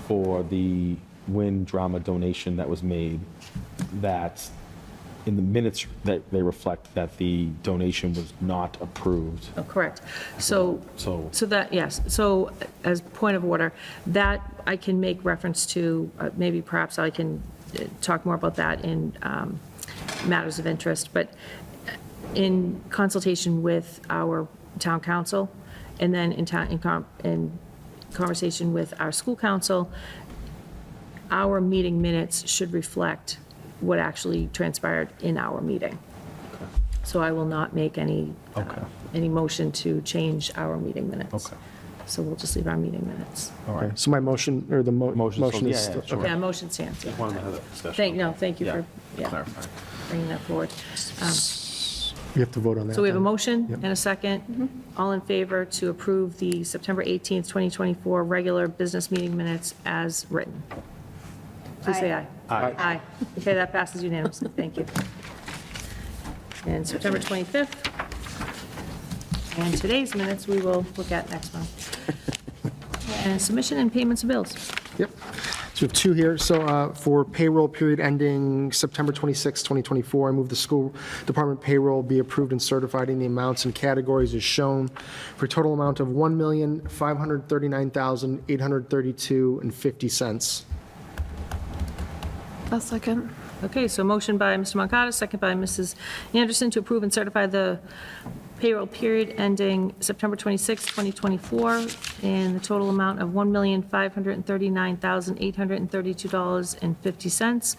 for the Win Drama donation that was made, that in the minutes that they reflect that the donation was not approved. Oh, correct. So So- that, yes, so as point of order, that I can make reference to, maybe perhaps I can talk more about that in matters of interest, but in consultation with our town council, and then in conversation with our school council, our meeting minutes should reflect what actually transpired in our meeting. So I will not make any motion to change our meeting minutes. Okay. So we'll just leave our meeting minutes. All Okay, right. so my motion, or the Motion, so- motion is yeah, still, yeah, sure. okay. Yeah, motion stands, yeah. Wanted to have that discussion. Thank you for Clarifying. bringing that forward. We have to vote on that. So we have a then. motion Yep. and a second. All in favor to approve the September 18th, 2024 regular business meeting minutes as written? Please say aye. Aye. Aye. Okay, that passes unanimously. Thank you. And September 25th. And today's minutes we will look at next month. And submission and payments of bills. Yep. So we have two here. So for payroll period ending September 26, 2024, I move the school department payroll be approved and certified in the amounts and categories as shown for a total amount of $1,539,832.50. I'll second. Okay, so motion by Mr. Moncada, second by Mrs. Anderson to approve and certify the payroll period ending September 26, 2024, in the total amount of $1,539,832.50.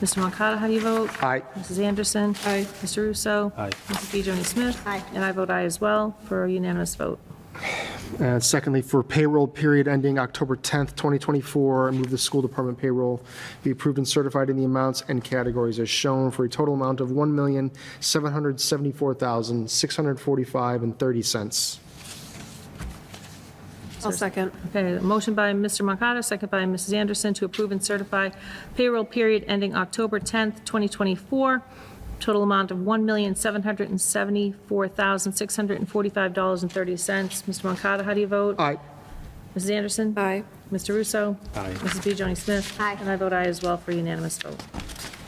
Mr. Moncada, how do you vote? Aye. Mrs. Anderson? Aye. Mr. Russo? Aye. Mrs. B. Joni Smith? Aye. And I vote aye as well for a unanimous vote. Secondly, for payroll period ending October 10th, 2024, I move the school department payroll be approved and certified in the amounts and categories as shown for a total amount of $1,774,645.30. I'll second. Okay, motion by Mr. Moncada, second by Mrs. Anderson to approve and certify payroll period ending October 10th, 2024, total amount of $1,744,645.30. Mr. Moncada, how do you vote? Aye. Mrs. Anderson? Aye. Mr. Russo? Aye. Mrs. B. Joni Smith? Aye. And I vote aye as well for unanimous vote.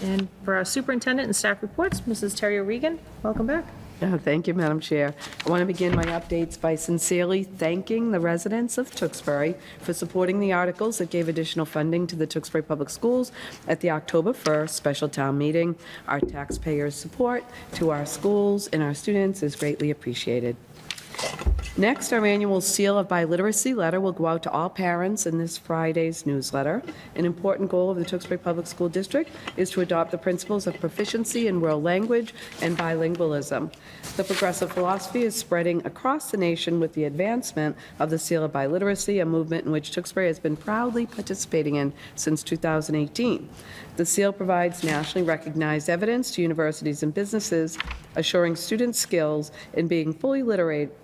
And for our superintendent and staff reports, Mrs. Terry Regan, welcome back. Oh, thank you, Madam Chair. I want to begin my updates by sincerely thanking the residents of Tewksbury for supporting the articles that gave additional funding to the Tewksbury Public Schools at the October 1st special town meeting. Our taxpayers' support to our schools and our students is greatly appreciated. Next, our annual Seal of Biliteracy letter will go out to all parents in this Friday's newsletter. An important goal of the Tewksbury Public School District is to adopt the principles of proficiency in world language and bilingualism. The progressive philosophy is spreading across the nation with the advancement of the Seal of Biliteracy, a movement in which Tewksbury has been proudly participating in since 2018. The seal provides nationally recognized evidence to universities and businesses, assuring students skills in being fully literate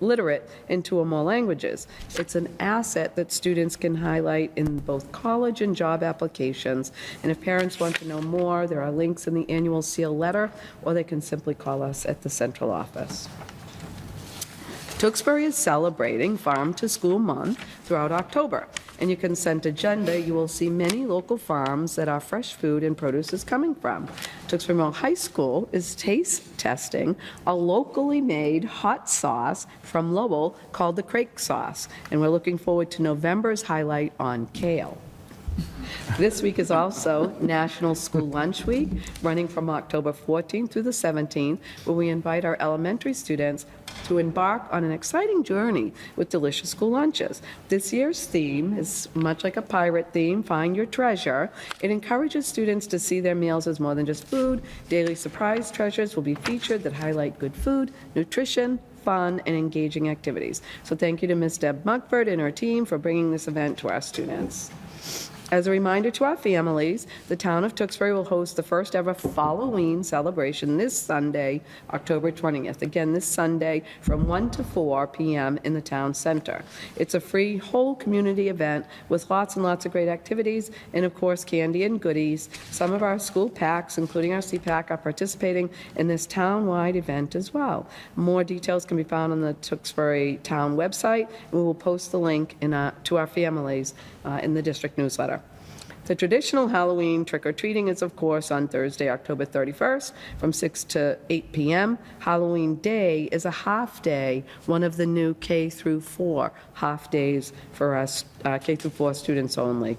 in two or more languages. It's an asset that students can highlight in both college and job applications. And if parents want to know more, there are links in the annual seal letter, or they can simply call us at the central office. Tewksbury is celebrating Farm to School Month throughout October. In your consent agenda, you will see many local farms that our fresh food and produce is coming from. Tewksbury Memorial High School is taste testing a locally made hot sauce from Lowell called the Crake Sauce, and we're looking forward to November's highlight on kale. This week is also National School Lunch Week, running from October 14th through the 17th, where we invite our elementary students to embark on an exciting journey with delicious school lunches. This year's theme is much like a pirate theme, Find Your Treasure. It encourages students to see their meals as more than just food. Daily surprise treasures will be featured that highlight good food, nutrition, fun, and engaging activities. So thank you to Ms. Deb Muckford and her team for bringing this event to our students. As a reminder to our families, the town of Tewksbury will host the first ever Halloween celebration this Sunday, October 20th. Again, this Sunday from 1 to 4 p.m. in the town center. It's a free whole community event with lots and lots of great activities and, of course, candy and goodies. Some of our school PACs, including our CPAC, are participating in this town-wide event as well. More details can be found on the Tewksbury Town website, and we will post the link to our families in the district newsletter. The traditional Halloween trick-or-treating is, of course, on Thursday, October 31st, from 6 to 8 p.m. Halloween Day is a half-day, one of the new K through 4 half-days for us, K through 4 students only.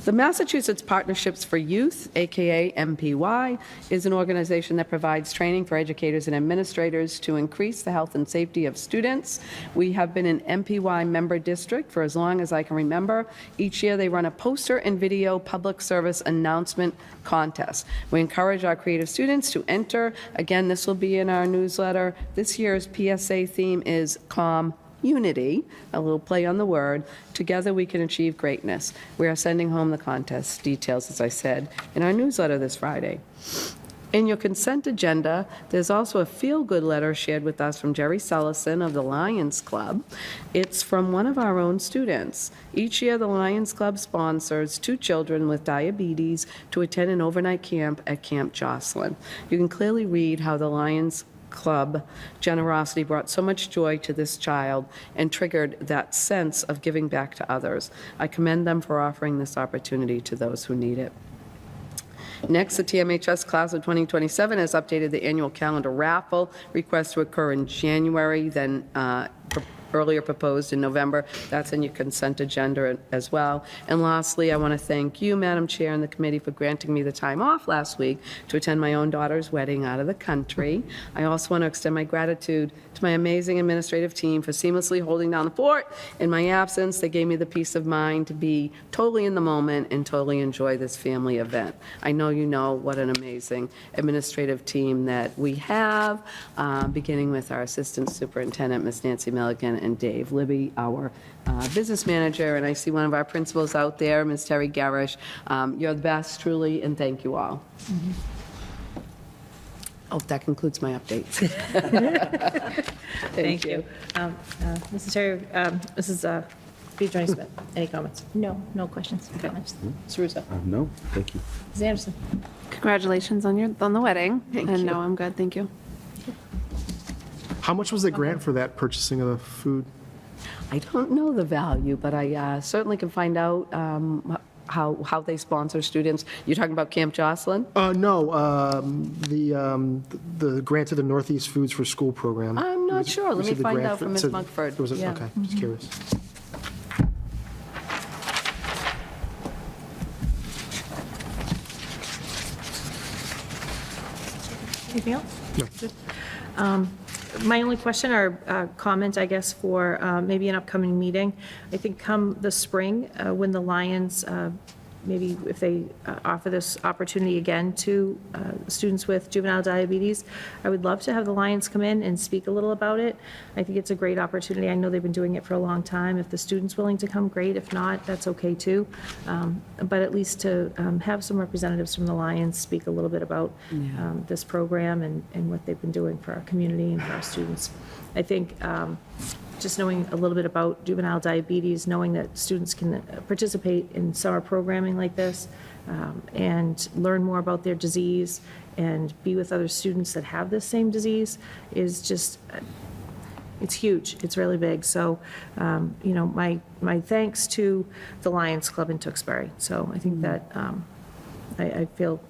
The Massachusetts Partnerships for Youth, AKA MPY, is an organization that provides training for educators and administrators to increase the health and safety of students. We have been an MPY member district for as long as I can remember. Each year they run a poster and video public service announcement contest. We encourage our creative students to enter. Again, this will be in our newsletter. This year's PSA theme is Unity, a little play on the word. Together we can achieve greatness. We are sending home the contest details, as I said, in our newsletter this Friday. In your consent agenda, there's also a feel-good letter shared with us from Jerry Sellison of the Lions Club. It's from one of our own students. Each year, the Lions Club sponsors 2 children with diabetes to attend an overnight camp at Camp Jocelyn. You can clearly read how the Lions Club generosity brought so much joy to this child and triggered that sense of giving back to others. I commend them for offering this opportunity to those who need it. Next, the TMHS Class of 2027 has updated the annual calendar raffle. Request to occur in January, then earlier proposed in November. That's in your consent agenda as well. And lastly, I want to thank you, Madam Chair, and the committee for granting me the time off last week to attend my own daughter's wedding out of the country. I also want to extend my gratitude to my amazing administrative team for seamlessly holding down the fort in my absence. They gave me the peace of mind to be totally in the moment and totally enjoy this family event. I know you know what an amazing administrative team that we have, beginning with our Assistant Superintendent, Ms. Nancy Milligan, and Dave Libby, our business manager. And I see one of our principals out there, Ms. Terry Garish. You're the best, truly, and thank you all. Oh, that concludes my updates. Thank you. Mrs. Terry, Mrs. B. Johnny Smith, any comments? No, no questions, comments. Mr. Russo? No, thank you. Ms. Anderson? Congratulations on the wedding. Thank And you. no, I'm good, thank you. How much was the grant for that purchasing of the food? I don't know the value, but I certainly can find out how they sponsor students. You're talking about Camp Jocelyn? No, the grant to the Northeast Foods for School program. I'm not sure. Let me Received the find grant out from for- Ms. to- Mugford. There was a- Yeah. Okay, just curious. Anything else? No. My only question or comment, I guess, for maybe an upcoming meeting, I think come the spring, when the Lions, maybe if they offer this opportunity again to students with juvenile diabetes, I would love to have the Lions come in and speak a little about it. I think it's a great opportunity. I know they've been doing it for a long time. If the student's willing to come, great. If not, that's okay too. But at least to have some representatives from the Lions speak a little bit about this program and what they've been doing for our community and for our students. I think just knowing a little bit about juvenile diabetes, knowing that students can participate in summer programming like this and learn more about their disease and be with other students that have this same disease is just, it's huge. It's really big. So, my thanks to the Lions Club in Tewksbury. So I think that I feel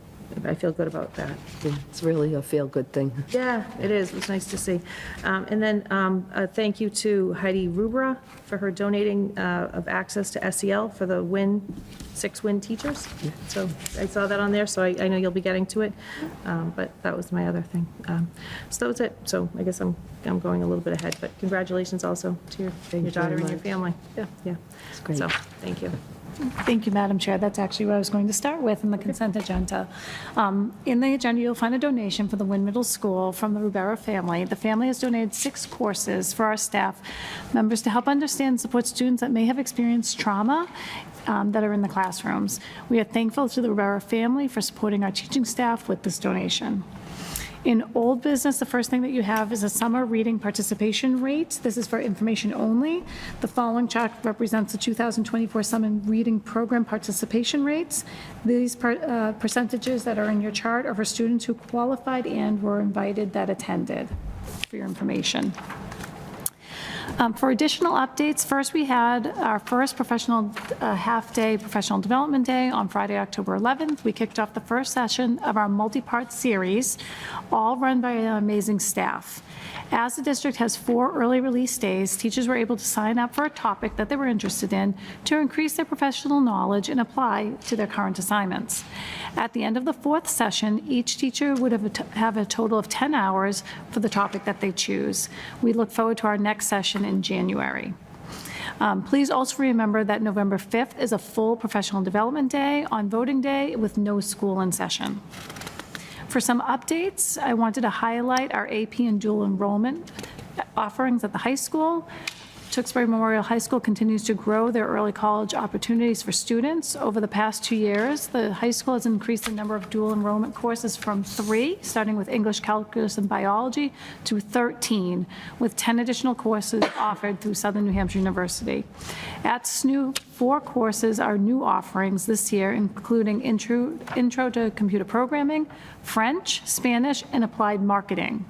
good about that. It's really a feel-good thing. Yeah, it is. It was nice to see. And then a thank you to Heidi Rubra for her donating of access to SEL for the six WIN teachers. So I saw that on there, so I know you'll be getting to it. But that was my other thing. So that was it. So I guess I'm going a little bit ahead, but congratulations also to your daughter and your family. Yeah. It's great. So, thank you. Thank you, Madam Chair. That's actually what I was going to start with in the consent agenda. In the agenda, you'll find a donation for the Wynn Middle School from the Rubera family. The family has donated 6 courses for our staff members to help understand and support students that may have experienced trauma that are in the classrooms. We are thankful to the Rubera family for supporting our teaching staff with this donation. In old business, the first thing that you have is a summer reading participation rate. This is for information only. The following chart represents the 2024 summer reading program participation rates. These percentages that are in your chart are for students who qualified and were invited that attended, for your information. For additional updates, first we had our first half-day professional development day on Friday, October 11th. We kicked off the first session of our multi-part series, all run by an amazing staff. As the district has 4 early release days, teachers were able to sign up for a topic that they were interested in to increase their professional knowledge and apply to their current assignments. At the end of the 4th session, each teacher would have a total of 10 hours for the topic that they choose. We look forward to our next session in January. Please also remember that November 5th is a full professional development day on voting day with no school in session. For some updates, I wanted to highlight our AP and dual enrollment offerings at the high school. Tewksbury Memorial High School continues to grow their early college opportunities for students. Over the past 2 years, the high school has increased the number of dual enrollment courses from 3, starting with English, Calculus, and Biology, to 13, with 10 additional courses offered through Southern New Hampshire University. At SNU, 4 courses are new offerings this year, including Intro to Computer Programming, French, Spanish, and Applied Marketing.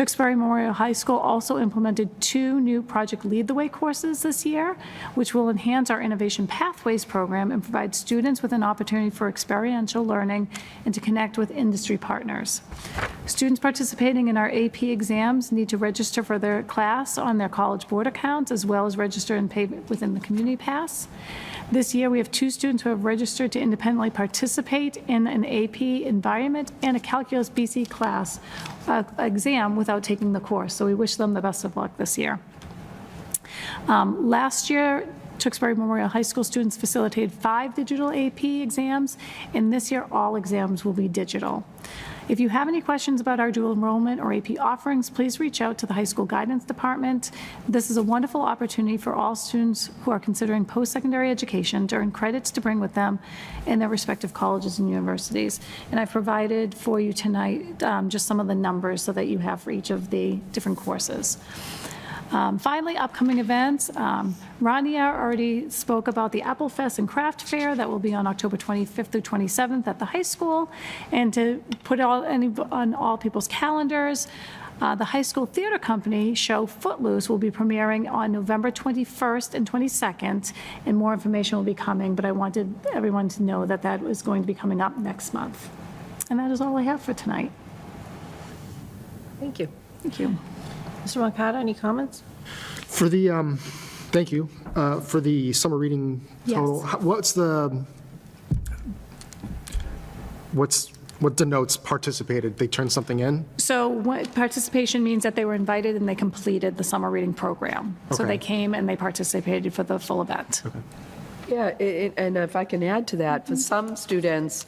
Tewksbury Memorial High School also implemented 2 new Project Lead the Way courses this year, which will enhance our Innovation Pathways program and provide students with an opportunity for experiential learning and to connect with industry partners. Students participating in our AP exams need to register for their class on their College Board accounts, as well as register and pay within the Community Pass. This year, we have 2 students who have registered to independently participate in an AP environment and a Calculus BC class exam without taking the course. So we wish them the best of luck this year. Last year, Tewksbury Memorial High School students facilitated 5 digital AP exams, and this year, all exams will be digital. If you have any questions about our dual enrollment or AP offerings, please reach out to the high school guidance department. This is a wonderful opportunity for all students who are considering post-secondary education to earn credits to bring with them in their respective colleges and universities. And I've provided for you tonight just some of the numbers so that you have for each of the different courses. Finally, upcoming events. Rania already spoke about the Apple Fest and Craft Fair that will be on October 25th through 27th at the high school. And to put on all people's calendars, the high school theater company show Footloose will be premiering on November 21st and 22nd, and more information will be coming, but I wanted everyone to know that that is going to be coming up next month. And that is all I have for tonight. Thank you. Thank you. Mr. Moncada, any comments? For the, thank you, for the summer reading total, Yes. what denotes participated? They turned something in? So what participation means that they were invited and they completed the summer reading program. So Okay. they came and they participated for the full event. Yeah, and if I can add to that, for some students,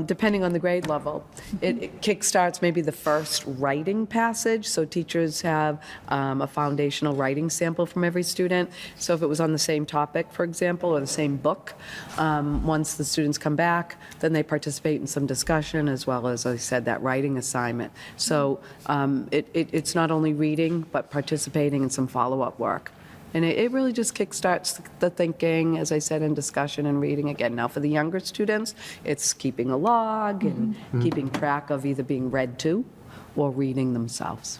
depending on the grade level, it kickstarts maybe the first writing passage, so teachers have a foundational writing sample from every student. So if it was on the same topic, for example, or the same book, once the students come back, then they participate in some discussion, as well as I said, that writing assignment. So it's not only reading, but participating in some follow-up work. And it really just kickstarts the thinking, as I said, in discussion and reading again. Now, for the younger students, it's keeping a log and keeping track of either being read to or reading themselves.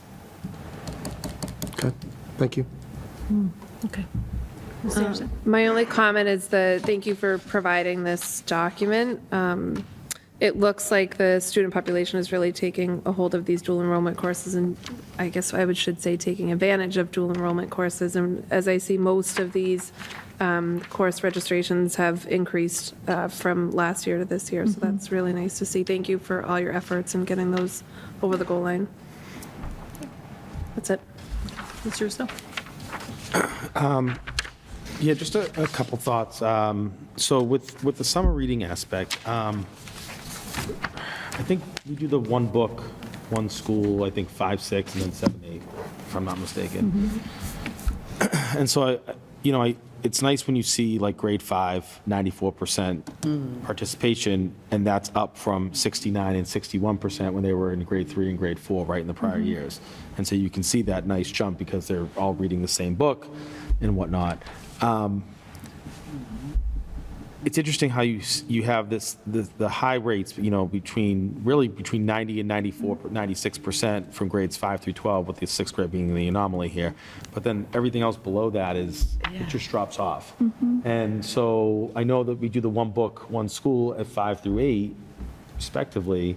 Okay, thank you. Okay. My only comment is thank you for providing this document. It looks like the student population is really taking a hold of these dual enrollment courses, and I guess should say taking advantage of dual enrollment courses. And as I see, most of these course registrations have increased from last year to this year, so that's really nice to see. Thank you for all your efforts in getting those over the goal line. That's it. Mr. Russo? Yeah, just a couple thoughts. So with the summer reading aspect, I think we do the one book, one school, I think 5, 6, and then 7, 8, if I'm not mistaken. And so, it's nice when you see like grade 5, 94% participation, and that's up from 69 and 61% when they were in grade 3 and grade 4, right, in the prior years. And so you can see that nice jump because they're all reading the same book and whatnot. It's interesting how you have the high rates, between 90 and 94, 96% from grades 5 through 12, with the 6th grade being the anomaly here. But then everything else below that it just drops off. And so I know that we do the one book, one school at 5 through 8, respectively.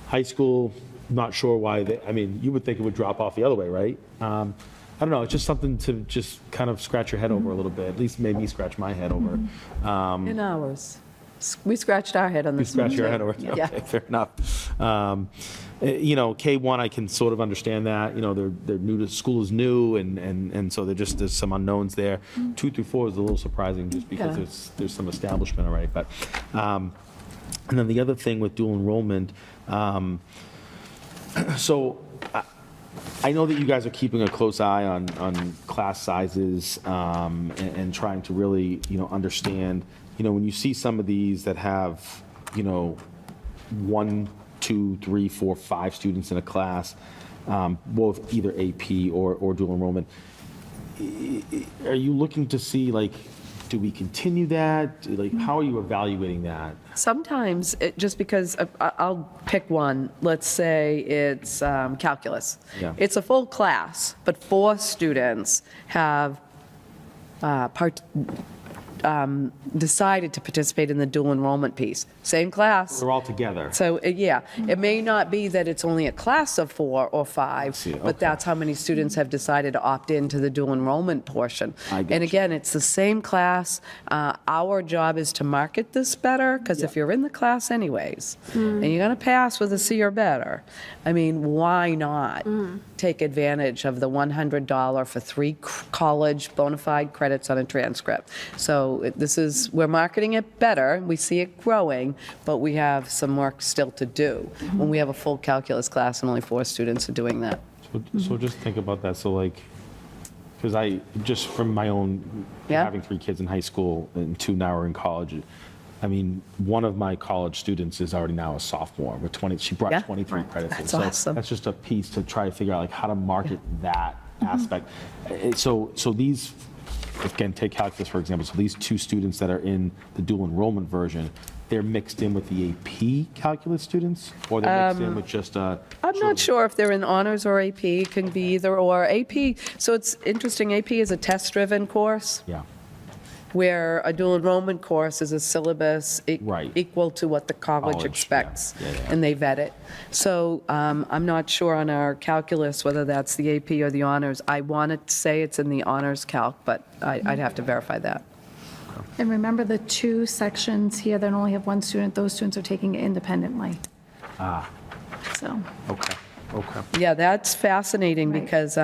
High school, not sure why. You would think it would drop off the other way, right? I don't know, it's just something to just kind of scratch your head over a little bit, at least made me scratch my head over. In ours. We scratched our head on You this. scratch your head over, Yeah. okay, fair enough. K1, I can sort of understand that, they're new to, school is new, and so there's some unknowns there. 2 through 4 is a little surprising, just because Yeah. there's some establishment already, but, and then the other thing with dual enrollment, so I know that you guys are keeping a close eye on class sizes, and trying to really, understand, when you see some of these that have, 1, 2, 3, 4, 5 students in a class, both either AP or dual enrollment, are you looking to see, like, do we continue that? Like, how are you evaluating that? Sometimes, just because, I'll pick one, let's say it's calculus. Yeah. It's a full class, but 4 students have decided to participate in the dual enrollment piece. Same class. We're all together. So, yeah, it may not be that it's only a class of 4 or 5, see, okay. but that's how many students have decided to opt into the dual enrollment portion. I get And you. again, it's the same class. Our job is to market this better, because if you're in the class anyways, and you're going to pass with a C or better, I mean, why not take advantage of the $100 for 3 college bona fide credits on a transcript? So we're marketing it better, we see it growing, but we have some work still to do when we have a full calculus class and only 4 students are doing that. So just think about that. So like, because just from my own, Yeah. having 3 kids in high school and 2 now are in college, I mean, one of my college students is already now a sophomore with 20, she brought Yeah. 23 credits. That's in. So awesome. that's just a piece to try to figure out like how to market that aspect. So these, again, take calculus for example. So these 2 students that are in the dual enrollment version, they're mixed in with the AP calculus students, or they're mixed in with just I'm not sure if they're in honors or AP, it can be either or. AP, so it's interesting, AP is a test-driven course, Yeah. where a dual enrollment course is a syllabus Right. equal to what the college College, expects, yeah. Yeah. and they vet it. So I'm not sure on our calculus whether that's the AP or the honors. I want to say it's in the honors calc, but I'd have to verify that. And remember the 2 sections here that only have 1 student, those students are taking it independently. So, Okay. Yeah, that's fascinating Right. because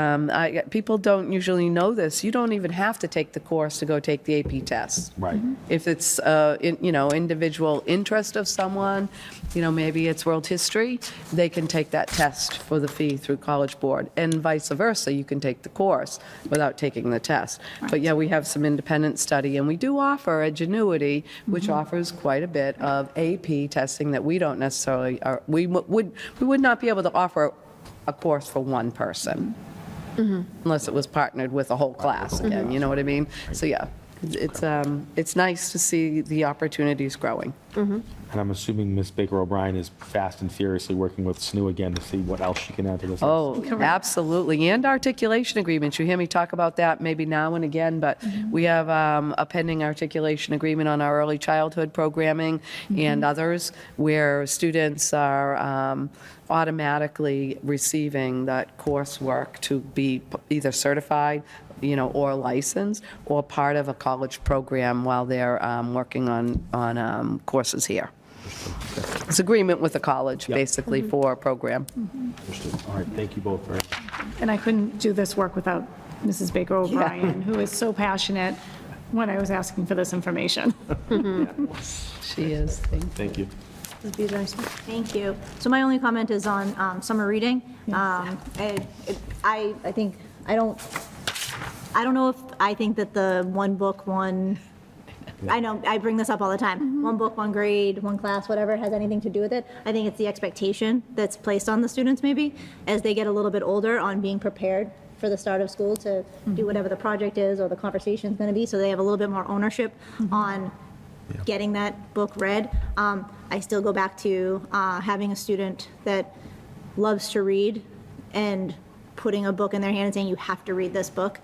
people don't usually know this. You don't even have to take the course to go take the AP test. Right. If it's, individual interest of someone, maybe it's world history, they can take that test for the fee through College Board. And vice versa, you can take the course without taking the test. But yeah, we have some independent study, and we do offer Edgenuity, which offers quite a bit of AP testing that we don't necessarily, we would not be able to offer a course for one person, unless it was partnered with a whole class again, you know what I mean? So yeah, it's nice to see the opportunities growing. And I'm assuming Ms. Baker O'Brien is fast and furiously working with SNU again to see what else she can add to this. Oh, absolutely, and articulation agreements. You hear me talk about that maybe now and again, but we have a pending articulation agreement on our early childhood programming and others where students are automatically receiving that coursework to be either certified, or licensed, or part of a college program while they're working on courses here. It's agreement with the college, basically, for a program. Understood. All right, thank you both very much. and I couldn't do this work without Mrs. Baker O'Brien, who is so passionate when I was asking for this information. She is. Thank you. Thank you. So my only comment is on summer reading. I think, I don't know if I think that the one book, one, I know, I bring this up all the time, one book, one grade, one class, whatever, has anything to do with it. I think it's the expectation that's placed on the students maybe as they get a little bit older on being prepared for the start of school to do whatever the project is or the conversation's going to be, so they have a little bit more ownership on getting that book read. I still go back to having a student that loves to read and putting a book in their hand and saying, you have to read this book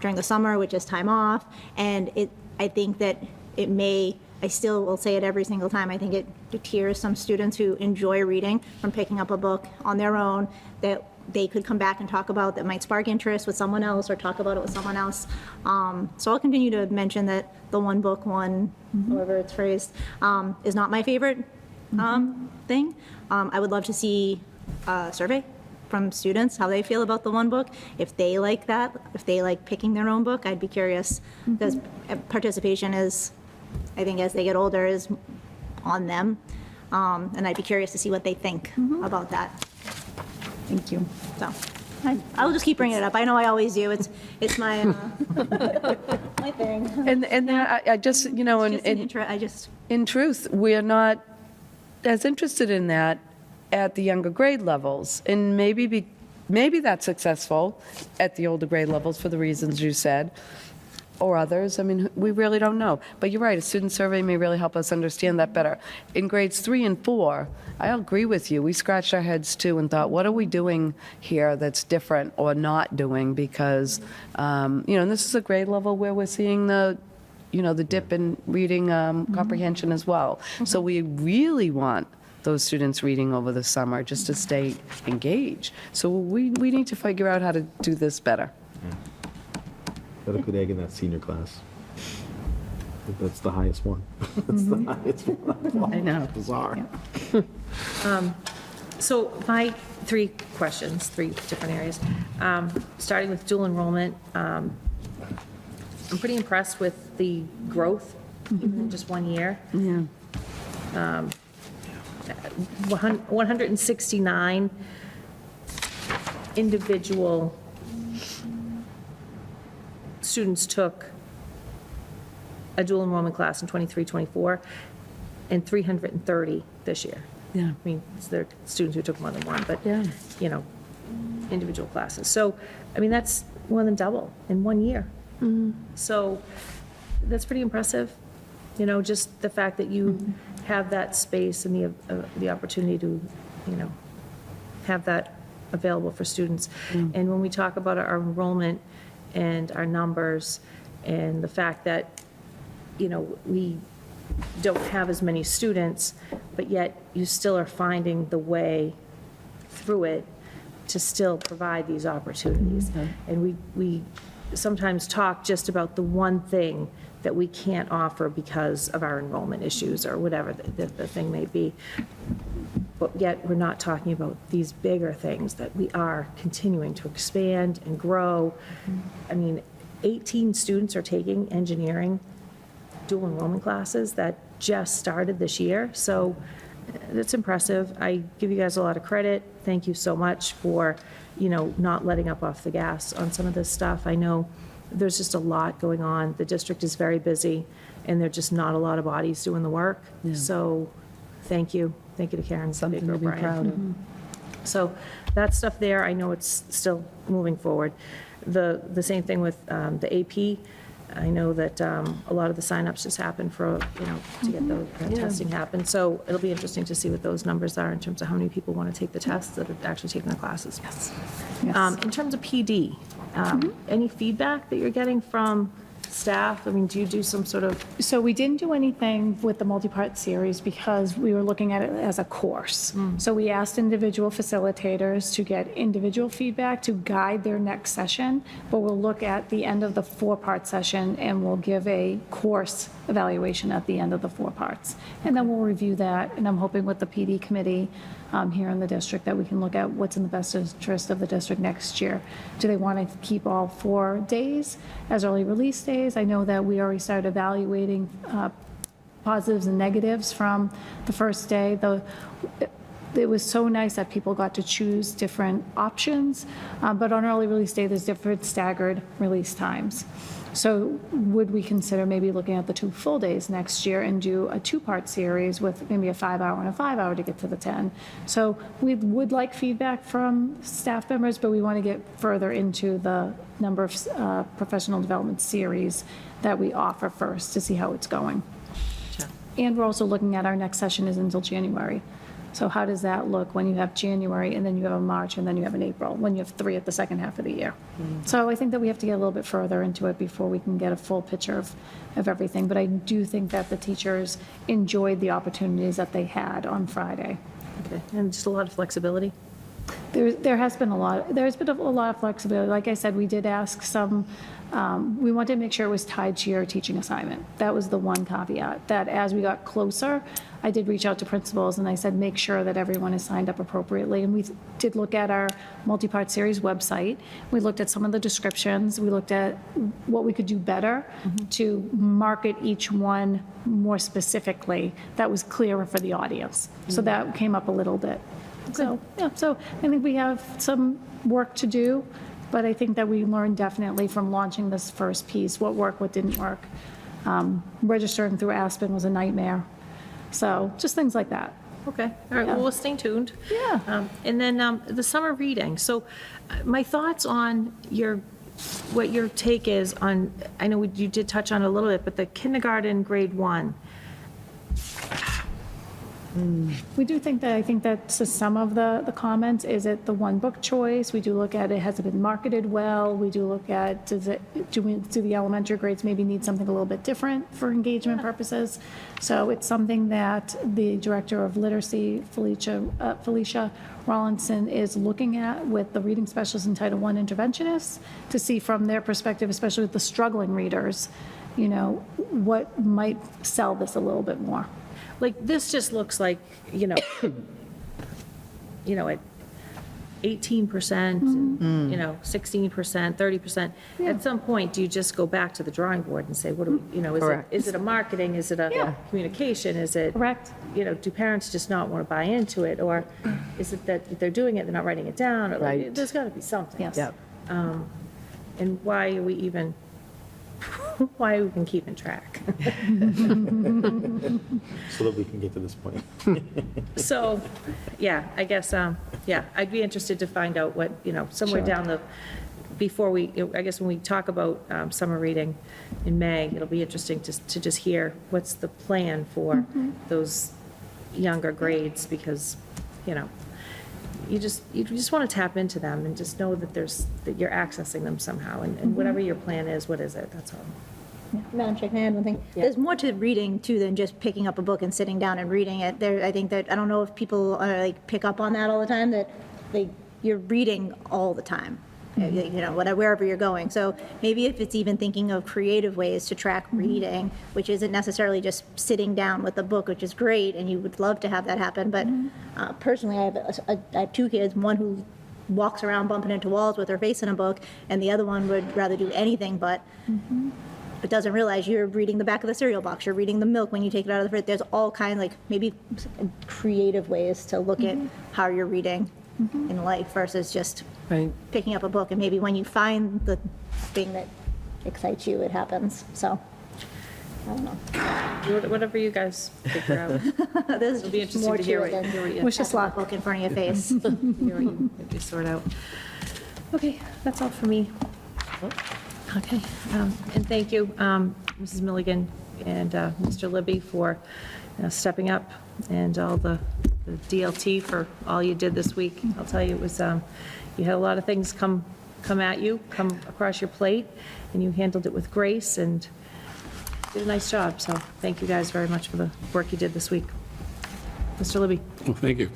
during the summer, which is time off. And I think that it may, I still will say it every single time, I think it deters some students who enjoy reading from picking up a book on their own that they could come back and talk about that might spark interest with someone else or talk about it with someone else. So I'll continue to mention that the one book, one, however it's phrased, is not my favorite thing. I would love to see a survey from students, how they feel about the one book. If they like that, if they like picking their own book, I'd be curious. Because participation is, I think as they get older, is on them. And I'd be curious to see what they think about that. Thank you. So I'll just keep bringing it up. I know I always do. It's my, my thing. And I just, in truth, we're not as interested in that at the younger grade levels. And maybe that's successful at the older grade levels for the reasons you said. or others. I mean, we really don't know. But you're right, a student survey may really help us understand that better. In grades 3 and 4, I agree with you. We scratched our heads too and thought, what are we doing here that's different or not doing? Because, and this is a grade level where we're seeing the dip in reading comprehension as well. So we really want those students reading over the summer just to stay engaged. So we need to figure out how to do this better. Got a good egg in that senior class. That's the highest one. That's the highest one. I know. Bizarre. So my 3 questions, 3 different areas. Starting with dual enrollment, I'm pretty impressed with the growth, even in just 1 year. Yeah. 169 individual students took a dual enrollment class in 23-24, and 330 this year. Yeah. I mean, there are students who took more than one, but, Yeah. individual classes. So, I mean, that's more than double in 1 year. So that's pretty impressive, just the fact that you have that space and the opportunity to, have that available for students. And when we talk about our enrollment and our numbers and the fact that, we don't have as many students, but yet you still are finding the way through it to still provide these opportunities. And we sometimes talk just about the one thing that we can't offer because of our enrollment issues or whatever the thing may be. But yet we're not talking about these bigger things that we are continuing to expand and grow. I mean, 18 students are taking engineering dual enrollment classes that just started this year. So that's impressive. I give you guys a lot of credit. Thank you so much for, not letting up off the gas on some of this stuff. I know there's just a lot going on. The district is very busy, and there are just not a lot of bodies doing the work. So thank you. Thank you to Karen. Something Baker to be O'Brien. proud of. So that stuff there, I know it's still moving forward. The same thing with the AP. I know that a lot of the signups just happen for, to get that testing happen. So it'll be interesting to see what those numbers are in terms of how many people want to take the tests that are actually taking the classes. Yes. In terms of PD, any feedback that you're getting from staff? I mean, do you do some sort of, So we didn't do anything with the multi-part series because we were looking at it as a course. So we asked individual facilitators to get individual feedback to guide their next session, but we'll look at the end of the 4-part session and we'll give a course evaluation at the end of the 4 parts. And then we'll review that, and I'm hoping with the PD committee here in the district that we can look at what's in the best interest of the district next year. Do they want to keep all 4 days as early release days? I know that we already started evaluating positives and negatives from the first day. It was so nice that people got to choose different options, but on early release day, there's different staggered release times. So would we consider maybe looking at the 2 full days next year and do a 2-part series with maybe a 5-hour and a 5-hour to get to the 10? So we would like feedback from staff members, but we want to get further into the number of professional development series that we offer first to see how it's going. And we're also looking at our next session is until January. So how does that look when you have January, and then you have a March, and then you have an April, when you have 3 at the second half of the year? So I think that we have to get a little bit further into it before we can get a full picture of everything. But I do think that the teachers enjoyed the opportunities that they had on Friday. okay, and just a lot of flexibility? There has been a lot, there's been a lot of flexibility. Like I said, we did ask some, we wanted to make sure it was tied to your teaching assignment. That was the one caveat, that as we got closer, I did reach out to principals and I said, make sure that everyone is signed up appropriately. And we did look at our multi-part series website. We looked at some of the descriptions. We looked at what we could do better to market each one more specifically that was clearer for the audience. So that came up a little bit. So, yeah, so I think we have some work to do, but I think that we learned definitely from launching this first piece, what worked, what didn't work. Registering through Aspen was a nightmare. So just things like that. Okay, all right, well, we'll stay tuned. Yeah. And then the summer reading. So my thoughts on your what your take is on, I know you did touch on it a little bit, but the kindergarten grade 1. We do think that, I think that's just some of the comments. Is it the one book choice? We do look at it, has it been marketed well? We do look at, do the elementary grades maybe need something a little bit different for engagement purposes? So it's something that the Director of Literacy, Felicia Rawlinson, is looking at with the reading specialists and Title I interventionists to see from their perspective, especially with the struggling readers, you know, what might sell this a little bit more. Like, this just looks like, you know, at 18%, and, you know, 16%, 30%. At some point, do you just go back to the drawing board and say, what do we, you know, Correct. is it a marketing, is it a communication, is it? Correct. You know, do parents just not want to buy into it, or is it that they're doing it, they're not writing it down, or like, Right. there's got to be something. Yes. Yep. And why are we even keeping track? So that we can get to this point. So, yeah, I guess, yeah, I'd be interested to find out what, you know, somewhere Sure. down the, before we, I guess when we talk about summer reading in May, it'll be interesting to just hear what's the plan for those younger grades, because, you know, you just want to tap into them and just know that that you're accessing them somehow, and whatever your plan is, what is it? That's all. Madam Chair, can I add one thing? There's more to reading, too, than just picking up a book and sitting down and reading it. I think that, I don't know if people like pick up on that all the time, that you're reading all the time, you know, wherever you're going. So maybe if it's even thinking of creative ways to track reading, which isn't necessarily just sitting down with a book, which is great, and you would love to have that happen. But personally, I have two kids, one who walks around bumping into walls with her face in a book, and the other one would rather do anything but doesn't realize you're reading the back of the cereal box, you're reading the milk when you take it out of the fridge. There's all kind, like, maybe creative ways to look at how you're reading in life versus just Right. picking up a book. And maybe when you find the thing that excites you, it happens. So, I don't know. Whatever you guys figure out. There's It'll be interesting more to hear it what than you wish us luck. Book in front of your face. hear what you maybe sort out. Okay, that's all for me. Okay, and thank you, Mrs. Milligan and Mr. Libby, for stepping up, and all the DLT for all you did this week. I'll tell you, it was, you had a lot of things come at you, come across your plate, and you handled it with grace and did a nice job. So thank you guys very much for the work you did this week. Mr. Libby. Well, thank you.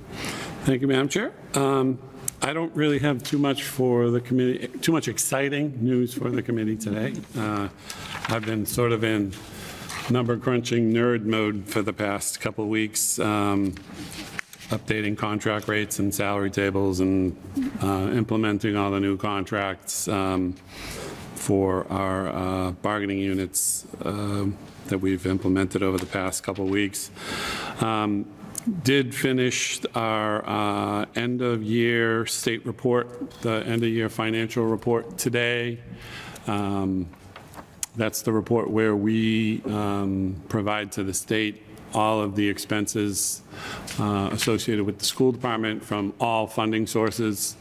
Thank you, Madam Chair. I don't really have too much for the committee, too much exciting news for the committee today. I've been sort of in number crunching nerd mode for the past couple of weeks, updating contract rates and salary tables and implementing all the new contracts for our bargaining units that we've implemented over the past couple of weeks. Did finish our end-of-year state report, the end-of-year financial report today. That's the report where we provide to the state all of the expenses associated with the school department from all funding sources,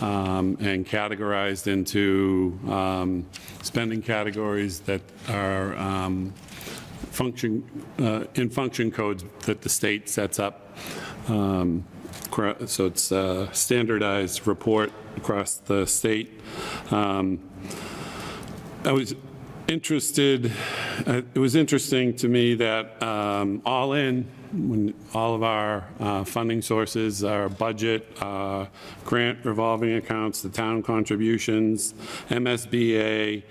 and categorized into spending categories that are in function codes that the state sets up. So it's a standardized report across the state. I was interested, it was interesting to me that all in, when all of our funding sources, our budget, grant revolving accounts, the town contributions, MSBA,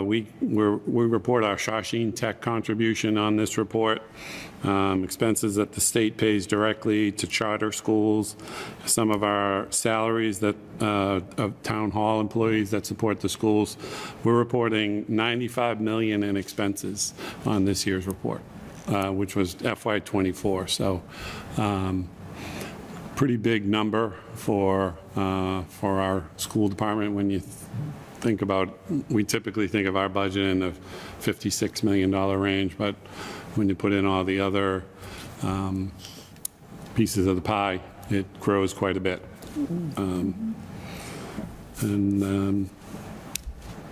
we report our Shawshene Tech contribution on this report, expenses that the state pays directly to charter schools, some of our salaries that of town hall employees that support the schools. We're reporting $95 million in expenses on this year's report, which was FY24. So pretty big number for our school department. When you think about, we typically think of our budget in the $56 million range, but when you put in all the other pieces of the pie, it grows quite a bit.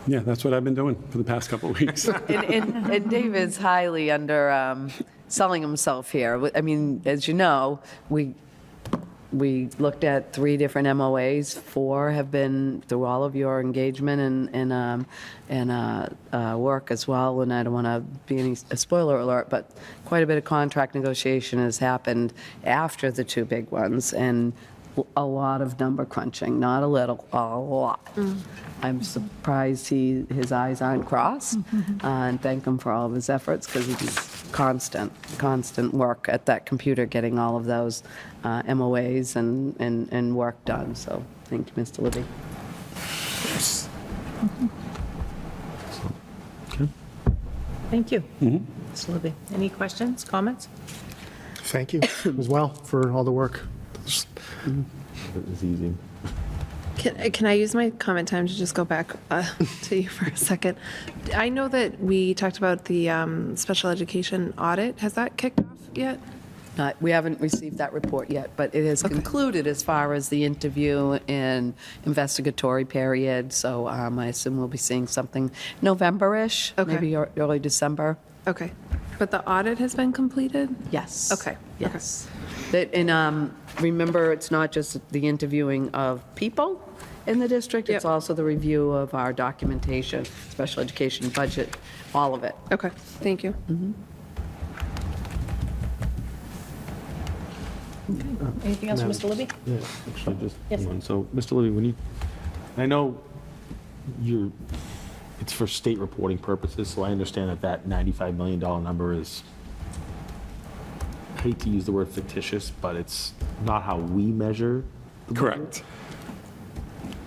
Yeah, that's what I've been doing for the past couple of weeks. And David's highly under selling himself here. I mean, as you know, we looked at 3 different MOAs. 4 have been through all of your engagement and work as well. And I don't want to be a spoiler alert, but quite a bit of contract negotiation has happened after the 2 big ones, and a lot of number crunching, not a little, a lot. I'm surprised his eyes aren't crossed, and thank him for all of his efforts, because it's constant work at that computer, getting all of those MOAs and work done. So thank you, Mr. Libby. Thank you. Mr. Libby. Any questions, comments? Thank you as well for all the work. It was easy. Can I use my comment time to just go back to you for a second? I know that we talked about the special education audit. Has that kicked off yet? We haven't received that report yet, but it has concluded as far as the interview and investigatory period. So I assume we'll be seeing something November-ish, maybe early December. Okay. But the audit has been completed? Yes. Okay. Yes. And remember, it's not just the interviewing of people in the district, it's also the review of our documentation, special education budget, all of it. Okay. Thank you. Anything else from Mr. Libby? Yeah, actually, just Yes. one. So, Mr. Libby, when you, I know it's for state reporting purposes, so I understand that $95 million number is, I hate to use the word fictitious, but it's not how we measure the budget. Correct.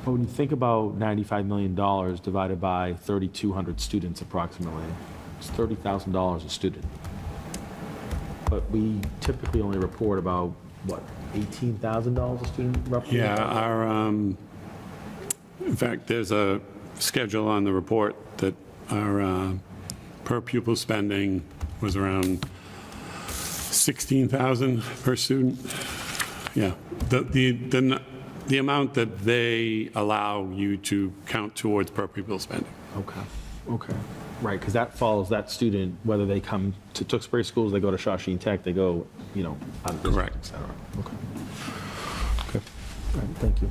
But when you think about $95 million divided by 3,200 students approximately, it's $30,000 a student. But we typically only report about, what, $18,000 a student roughly? Yeah, in fact, there's a schedule on the report that our per pupil spending was around 16,000 per student. Yeah, the amount that they allow you to count towards per pupil spending. Okay. Right, because that follows that student, whether they come to Tewksbury schools, they go to Shawshene Tech, they go, out of district, Correct. et cetera. Okay. All right, thank you.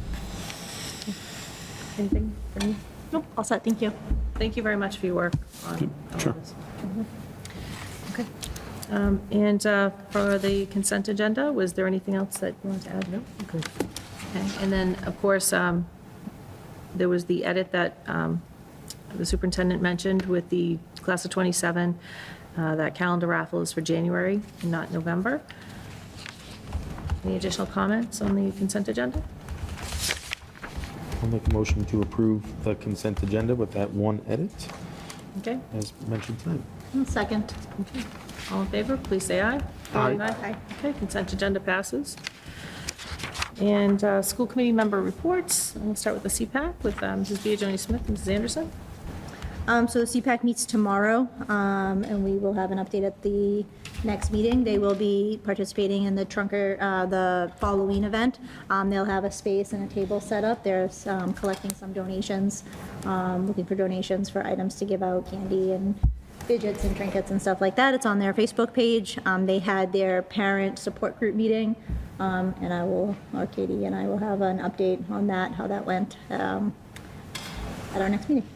Anything from you? Nope, all set, thank you. Thank you very much for your work on all Sure. this. Okay. And for the consent agenda, was there anything else that you wanted to add? No? Okay. And then, of course, there was the edit that the superintendent mentioned with the class of 27, that calendar raffle is for January, not November. Any additional comments on the consent agenda? I'll make a motion to approve the consent agenda with that one edit, Okay, as mentioned tonight. Second. all in favor, please say aye. Aye. Okay, consent agenda passes. And school committee member reports, and we'll start with the CPAC with Mrs. Biagioni Smith and Mrs. Anderson. So the CPAC meets tomorrow, and we will have an update at the next meeting. They will be participating in the the Halloween event. They'll have a space and a table set up. They're collecting some donations, looking for donations for items to give out, candy and fidgets and trinkets and stuff like that. It's on their Facebook page. They had their parent support group meeting, and Katie and I will have an update on that, how that went, at our next meeting.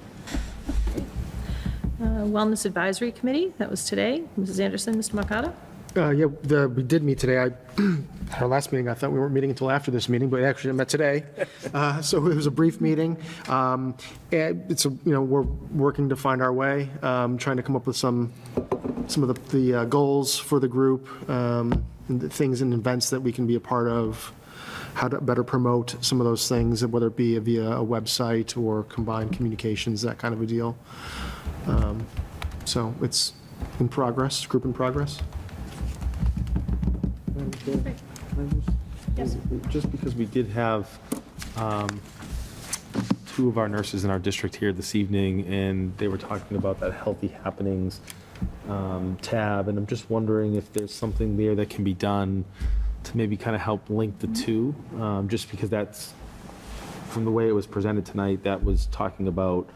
Wellness Advisory Committee, that was today. Mrs. Anderson, Mr. Marcato? Yeah, we did meet today. Our last meeting, I thought we weren't meeting until after this meeting, but we actually met today. So it was a brief meeting. And we're working to find our way, trying to come up with some of the goals for the group, and the things and events that we can be a part of, how to better promote some of those things, whether it be via a website or combined communications, that kind of a deal. So it's in progress, group in progress. Just because we did have 2 of our nurses in our district here this evening, and they were talking about that Healthy Happenings tab, and I'm just wondering if there's something there that can be done to maybe kind of help link the 2, just because that's, from the way it was presented tonight, that was talking about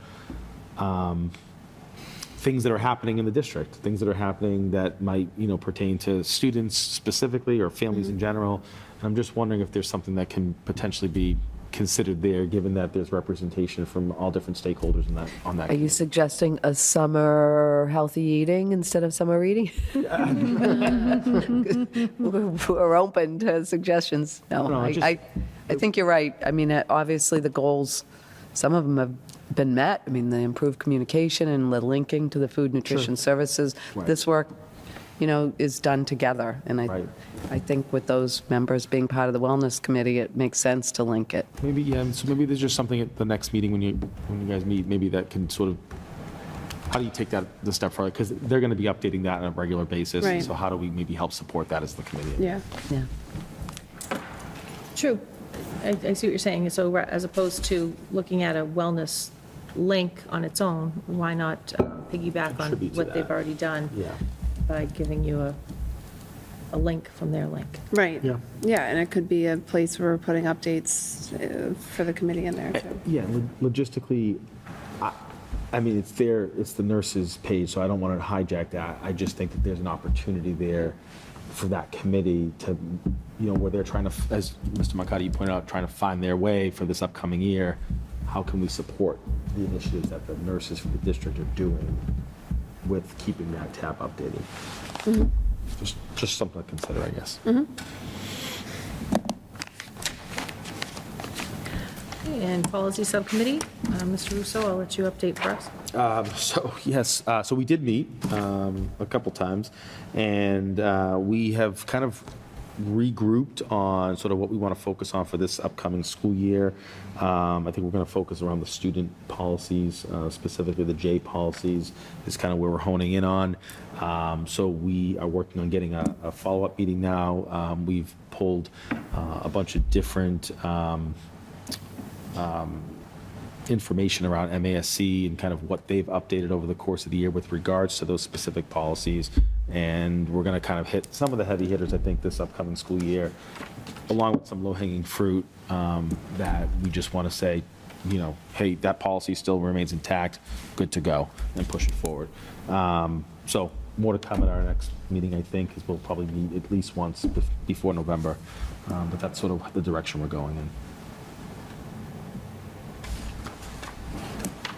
things that are happening in the district, things that are happening that might, pertain to students specifically or families in general. And I'm just wondering if there's something that can potentially be considered there, given that there's representation from all different stakeholders on that. Are you suggesting a summer healthy eating instead of summer reading? We're open to suggestions. No, I think you're right. I mean, obviously, the goals, some of them have been met. I mean, the improved communication and the linking to the food nutrition services. Right. This work, is done together. And I think with those members being part of the wellness committee, it makes sense to link it. Maybe, so maybe there's just something at the next meeting when you guys meet, maybe that can sort of, how do you take that the step further? Because they're going to be updating that on a regular basis. Right. So how do we maybe help support that as the committee? Yeah. Yeah. True. I see what you're saying. So as opposed to looking at a wellness link on its own, why not piggyback on Contribute to what they've that. already done Yeah. by giving you a link from their link? Right. Yeah. Yeah, and it could be a place where we're putting updates for the committee in there, too. Yeah, logistically, I mean, it's the nurses' page, so I don't want to hijack that. I just think that there's an opportunity there for that committee to, where they're trying to, as Mr. Marcotti, you pointed out, trying to find their way for this upcoming year. How can we support the initiatives that the nurses for the district are doing with keeping that tab updated? Just something to consider, I guess. And policy subcommittee, Mr. Russo, I'll let you update for us. So, yes, so we did meet a couple times, and we have kind of regrouped on sort of what we want to focus on for this upcoming school year. I think we're going to focus around the student policies, specifically the J policies is kind of where we're honing in on. So we are working on getting a follow-up meeting now. We've pulled a bunch of different information around MASC and kind of what they've updated over the course of the year with regards to those specific policies. And we're going to kind of hit some of the heavy hitters, I think, this upcoming school year, along with some low-hanging fruit that we just want to say, hey, that policy still remains intact, good to go, and push it forward. So more to come at our next meeting, I think, because we'll probably meet at least once before November. But that's sort of the direction we're going in.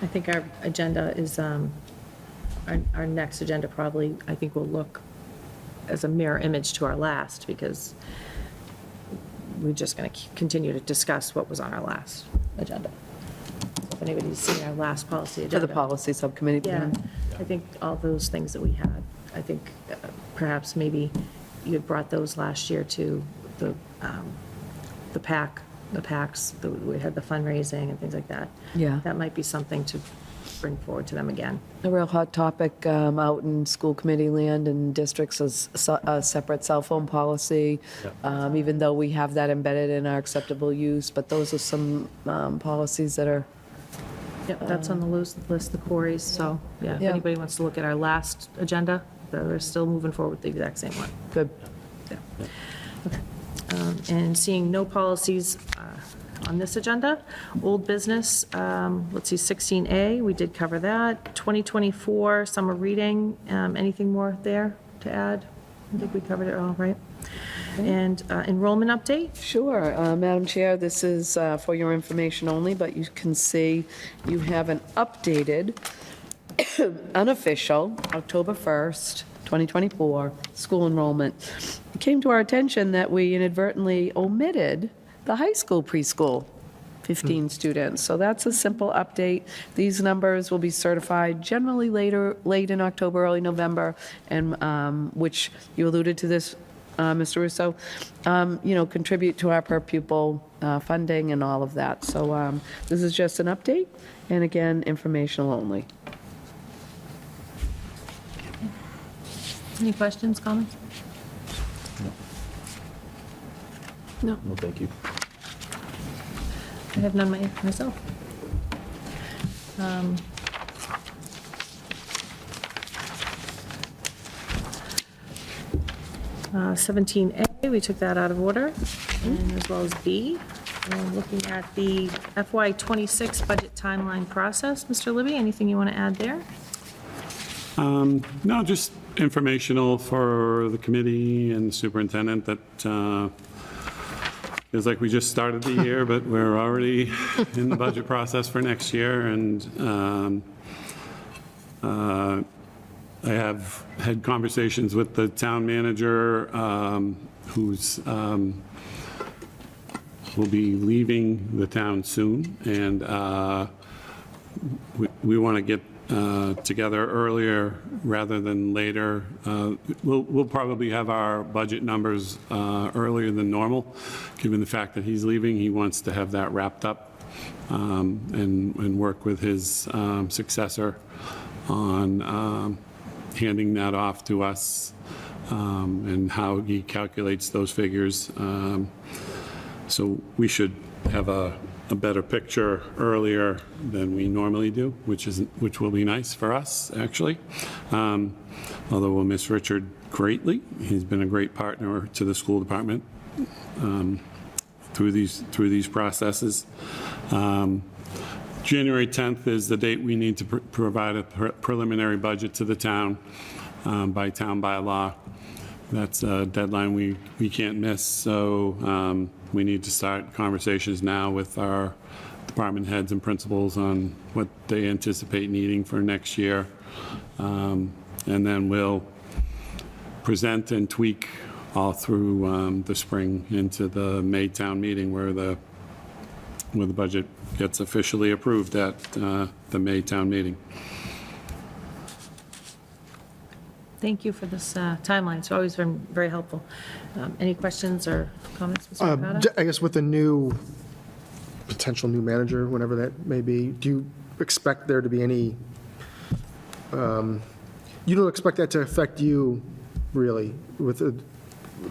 I think our agenda is, our next agenda probably, I think, will look as a mirror image to our last, because we're just going to continue to discuss what was on our last agenda. So if anybody's seen our last policy For agenda. the policy subcommittee. Yeah, I think all those things that we had, I think perhaps maybe you had brought those last year to the PACs, we had the fundraising and things like that. Yeah. That might be something to bring forward to them again. A real hot topic out in school committee land and districts is a separate cell phone policy, even though we have that embedded in our acceptable use. But those are some policies that are, Yep, that's on the list, the Corys, so, yeah, if Yeah. anybody wants to look at our last agenda, we're still moving forward with the exact same one. good. Yeah. Okay. And seeing no policies on this agenda, old business, let's see, 16A, we did cover that. 2024 summer reading, anything more there to add? I think we covered it all, right? And enrollment update? Sure. Madam Chair, this is for your information only, but you can see you have an updated, unofficial, October 1st, 2024, school enrollment. It came to our attention that we inadvertently omitted the high school preschool, 15 students. So that's a simple update. These numbers will be certified generally late in October, early November, and which you alluded to this, Mr. Russo, contribute to our per pupil funding and all of that. So this is just an update, and again, informational only. Any questions, comments? No, thank you. I have none myself. 17A, we took that out of order, and as well as B. And looking at the FY26 budget timeline process, Mr. Libby, anything you want to add there? No, just informational for the committee and the superintendent that feels like we just started the year, but we're already in the budget process for next year. And I have had conversations with the town manager who's will be leaving the town soon. And we want to get together earlier rather than later. We'll probably have our budget numbers earlier than normal, given the fact that he's leaving. He wants to have that wrapped up and work with his successor on handing that off to us and how he calculates those figures. So we should have a better picture earlier than we normally do, which will be nice for us, actually. Although we'll miss Richard greatly. He's been a great partner to the school department through these processes. January 10th is the date we need to provide a preliminary budget to the town by town bylaw. That's a deadline we can't miss, so we need to start conversations now with our department heads and principals on what they anticipate needing for next year. And then we'll present and tweak all through the spring into the May town meeting where the budget gets officially approved at the May town meeting. Thank you for this timeline. It's always been very helpful. Any questions or comments, Mr. Mercado? I guess with the potential new manager, whenever that may be, do you expect there to be any, you don't expect that to affect you, really, with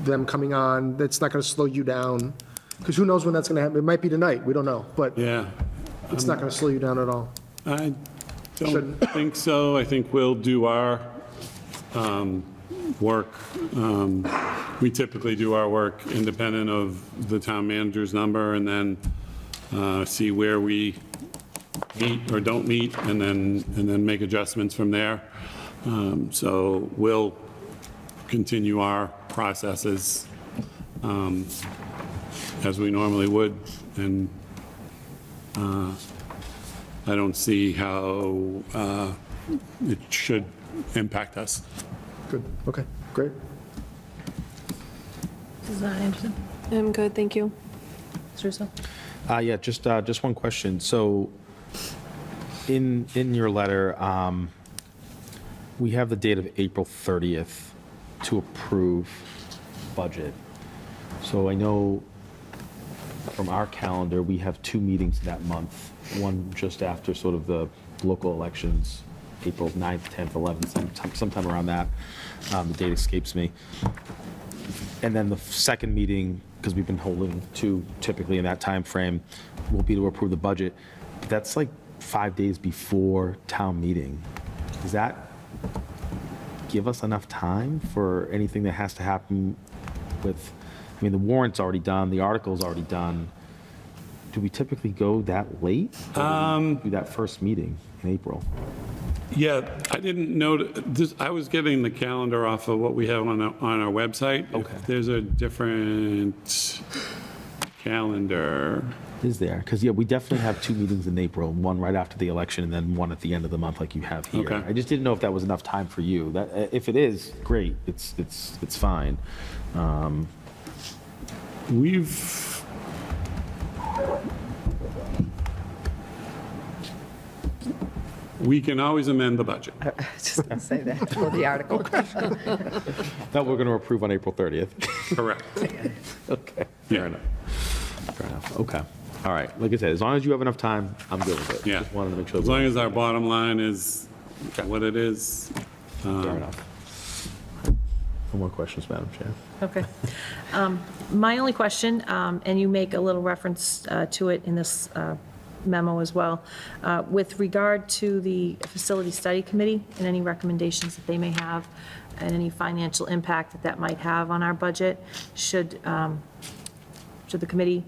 them coming on? That's not going to slow you down? Because who knows when that's going to happen? It might be tonight, we don't know, but Yeah. it's not going to slow you down at all. I don't think so. I think we'll do our work. We typically do our work independent of the town manager's number and then see where we meet or don't meet and then make adjustments from there. So we'll continue our processes as we normally would, and I don't see how it should impact us. Good, okay, great. Mrs. Anderson? I'm good, thank you. Mr. Russo? Yeah, just one question. So in your letter, we have the date of April 30th to approve budget. So I know from our calendar, we have 2 meetings that month, one just after sort of the local elections, April 9th, 10th, 11th, sometime around that. The date escapes me. And then the second meeting, because we've been holding 2 typically in that time frame, will be to approve the budget. But that's like 5 days before town meeting. Does that give us enough time for anything that has to happen with, I mean, the warrant's already done, the article's already done. Do we typically go that late? Or do we do that first meeting in April? Yeah, I didn't know, I was getting the calendar off of what we have on our website. Okay. If there's a different calendar. Is there? Because, yeah, we definitely have 2 meetings in April, one right after the election and then one at the end of the month like you have here. Okay. I just didn't know if that was enough time for you. That, if it is, great, it's fine. We can always amend the budget. Just going to say that, or the article. That we're going to approve on April 30th. Correct. Okay, Yeah. fair enough. Fair enough, okay. All right, like I said, as long as you have enough time, I'm good with it. Yeah. Just wanted to make sure. As long as our bottom line is what it is. Fair enough. No more questions, Madam Chair. Okay. My only question, and you make a little reference to it in this memo as well, with regard to the Facility Study Committee and any recommendations that they may have and any financial impact that that might have on our budget, should the committee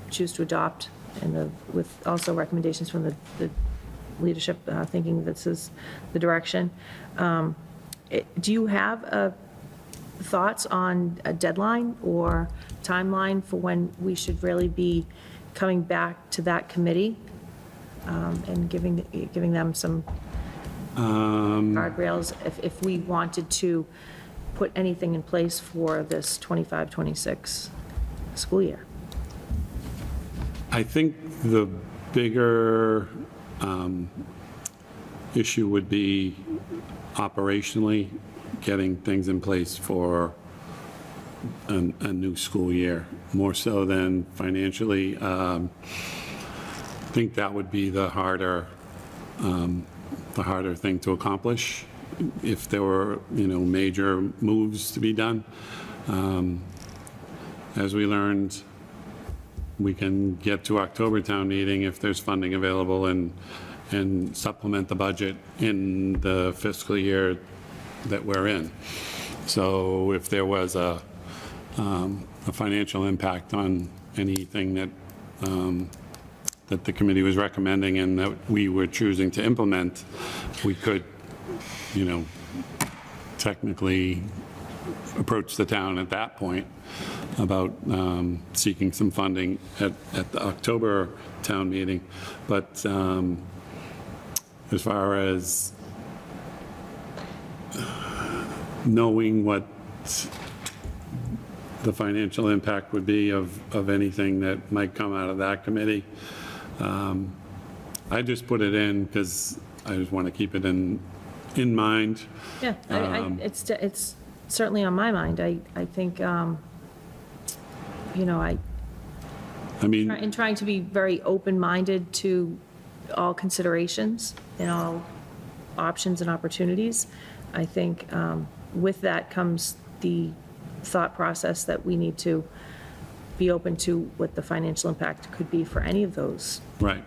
choose to adopt, and with also recommendations from the leadership, thinking this is the direction. Do you have thoughts on a deadline or timeline for when we should really be coming back to that committee and giving them some guardrails if we wanted to put anything in place for this 25-26 school year? I think the bigger issue would be operationally getting things in place for a new school year, more so than financially. I think that would be the harder thing to accomplish if there were, major moves to be done. As we learned, we can get to October town meeting if there's funding available and supplement the budget in the fiscal year that we're in. So if there was a financial impact on anything that the committee was recommending and that we were choosing to implement, we could, technically approach the town at that point about seeking some funding at the October town meeting. But as far as knowing what the financial impact would be of anything that might come out of that committee, I just put it in because I just want to keep it in mind. Yeah, it's certainly on my mind. I think, I mean, in trying to be very open-minded to all considerations and all options and opportunities, I think with that comes the thought process that we need to be open to what the financial impact could be for any of those, right.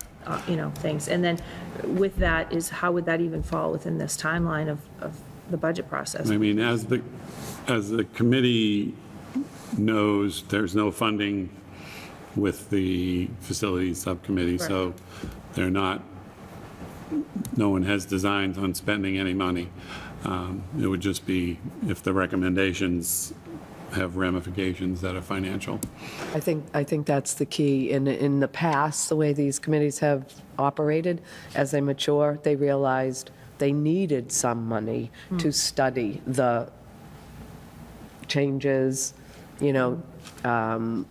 Things. And then with that is how would that even fall within this timeline of the budget process? I mean, as the committee knows, there's no funding with the facilities subcommittee, so they're not, no one has designs on spending any money. It would just be if the recommendations have ramifications that are financial. I think that's the key. In the past, the way these committees have operated, as they mature, they realized they needed some money to study the changes,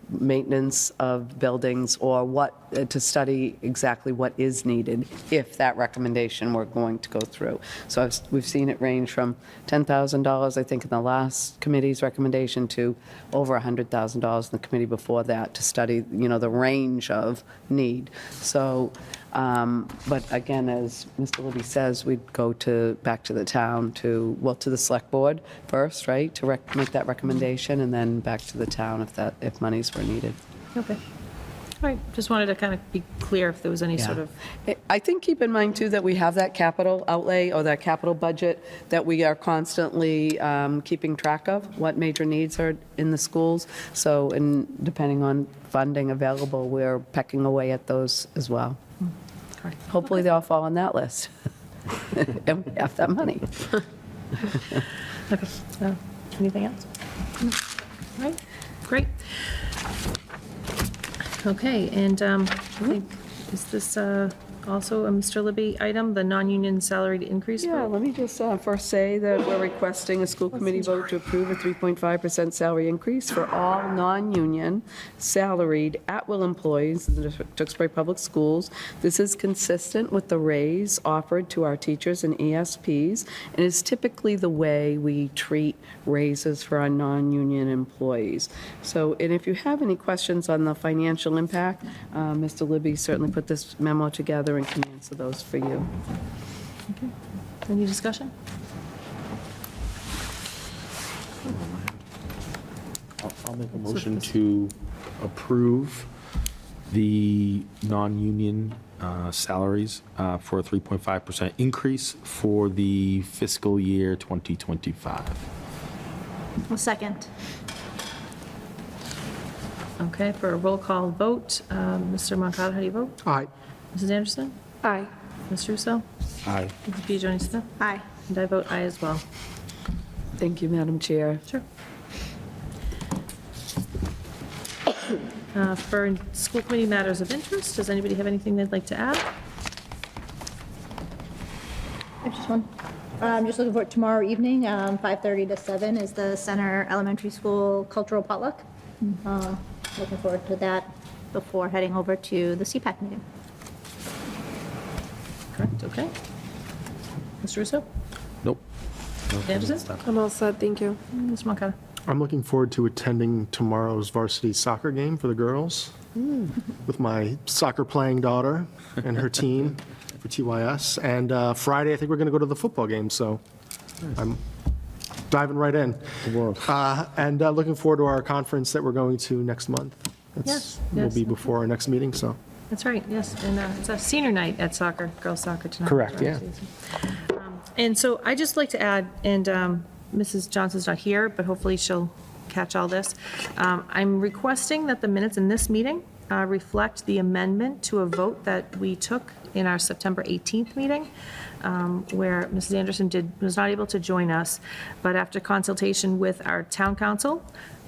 maintenance of buildings, or to study exactly what is needed if that recommendation were going to go through. So we've seen it range from $10,000, I think, in the last committee's recommendation, to over $100,000 in the committee before that, to study, the range of need. So, but again, as Mr. Libby says, we'd go back to the town to the select board first, right, to make that recommendation, and then back to the town if monies were needed. Okay. All right, just wanted to kind of be clear if there was any sort of... I think keep in mind, too, that we have that capital outlay or that capital budget that we are constantly keeping track of, what major needs are in the schools. So, and depending on funding available, we're pecking away at those as well. Hopefully, they all fall on that list. And we have that money. Okay, anything else? All right, great. Okay, and I think, is this also a Mr. Libby item, the non-union salaried increase? Yeah, let me just first say that we're requesting a school committee vote to approve a 3.5% salary increase for all non-union salaried at-will employees in the Tewksbury Public Schools. This is consistent with the raise offered to our teachers and ESPs, and is typically the way we treat raises for our non-union employees. So, and if you have any questions on the financial impact, Mr. Libby certainly put this memo together and can answer those for you. Okay. Any discussion? I'll make a motion to approve the non-union salaries for a 3.5% increase for the fiscal year 2025. A second. Okay, for a roll call vote, Mr. Moncada, how do you vote? Aye. Mrs. Anderson? Aye. Mr. Russo? Aye. Mrs. Biagioni Smith? Aye. And I vote aye as well. Thank you, Madam Chair. Sure. For school committee matters of interest, does anybody have anything they'd like to add? I have just one. I'm just looking for it tomorrow evening, 5:30 to 7 is the Center Elementary School Cultural Potluck. Looking forward to that before heading over to the CPAC meeting. Correct, okay. Mr. Russo? Nope. Anderson? I'm all set, thank you. Mr. Moncada? I'm looking forward to attending tomorrow's varsity soccer game for the girls with my soccer-playing daughter and her team for TYS. And Friday, I think we're going to go to the football game, so I'm diving right in. And looking forward to our conference that we're going to next month. Yes, Will yes. be before our next meeting, so. That's right, yes, and it's a senior night at soccer, girls' soccer tonight. Correct, yeah. And so I'd just like to add, and Mrs. Johnson's not here, but hopefully she'll catch all this. I'm requesting that the minutes in this meeting reflect the amendment to a vote that we took in our September 18th meeting, where Mrs. Anderson was not able to join us, but after consultation with our town council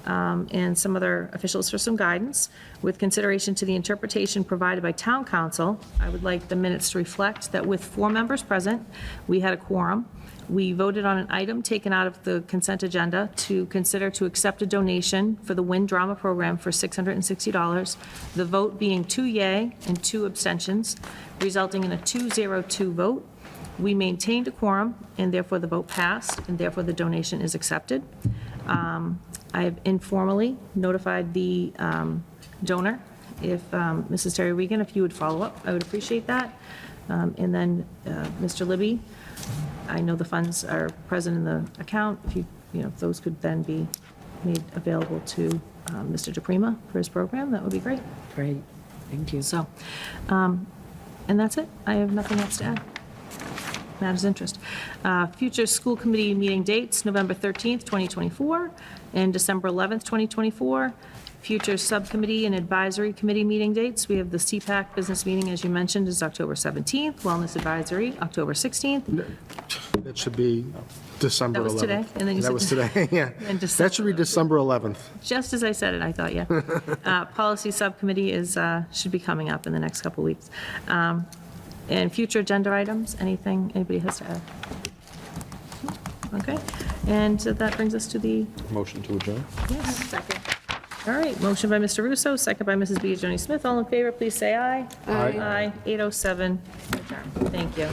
and some other officials for some guidance, with consideration to the interpretation provided by town council, I would like the minutes to reflect that with 4 members present, we had a quorum. We voted on an item taken out of the consent agenda to consider to accept a donation for the WIN Drama Program for $660, the vote being 2 yea and 2 abstentions, resulting in a 2-0-2 vote. We maintained a quorum, and therefore the vote passed, and therefore the donation is accepted. I have informally notified the donor. If Mrs. Terry Regan, if you would follow up, I would appreciate that. And then Mr. Libby, I know the funds are present in the account. If if those could then be made available to Mr. DePrima for his program, that would be great. Great, thank you. So, and that's it. I have nothing else to add. Matters of interest. Future school committee meeting dates, November 13th, 2024, and December 11th, 2024. Future subcommittee and advisory committee meeting dates, we have the CPAC business meeting, as you mentioned, is October 17th, Wellness Advisory, October 16th. That should be December 11th. That was today, and then you That said was today, yeah. And That should be December 11th. Just as I said it, I thought, yeah. Policy subcommittee should be coming up in the next couple weeks. And future agenda items, anything anybody has to add? Okay, and so that brings us to the, Motion to adjourn? yes, second. All right, motion by Mr. Russo, second by Mrs. Biagioni Smith. All in favor, please say aye. Aye. Aye, 8:07. Thank you.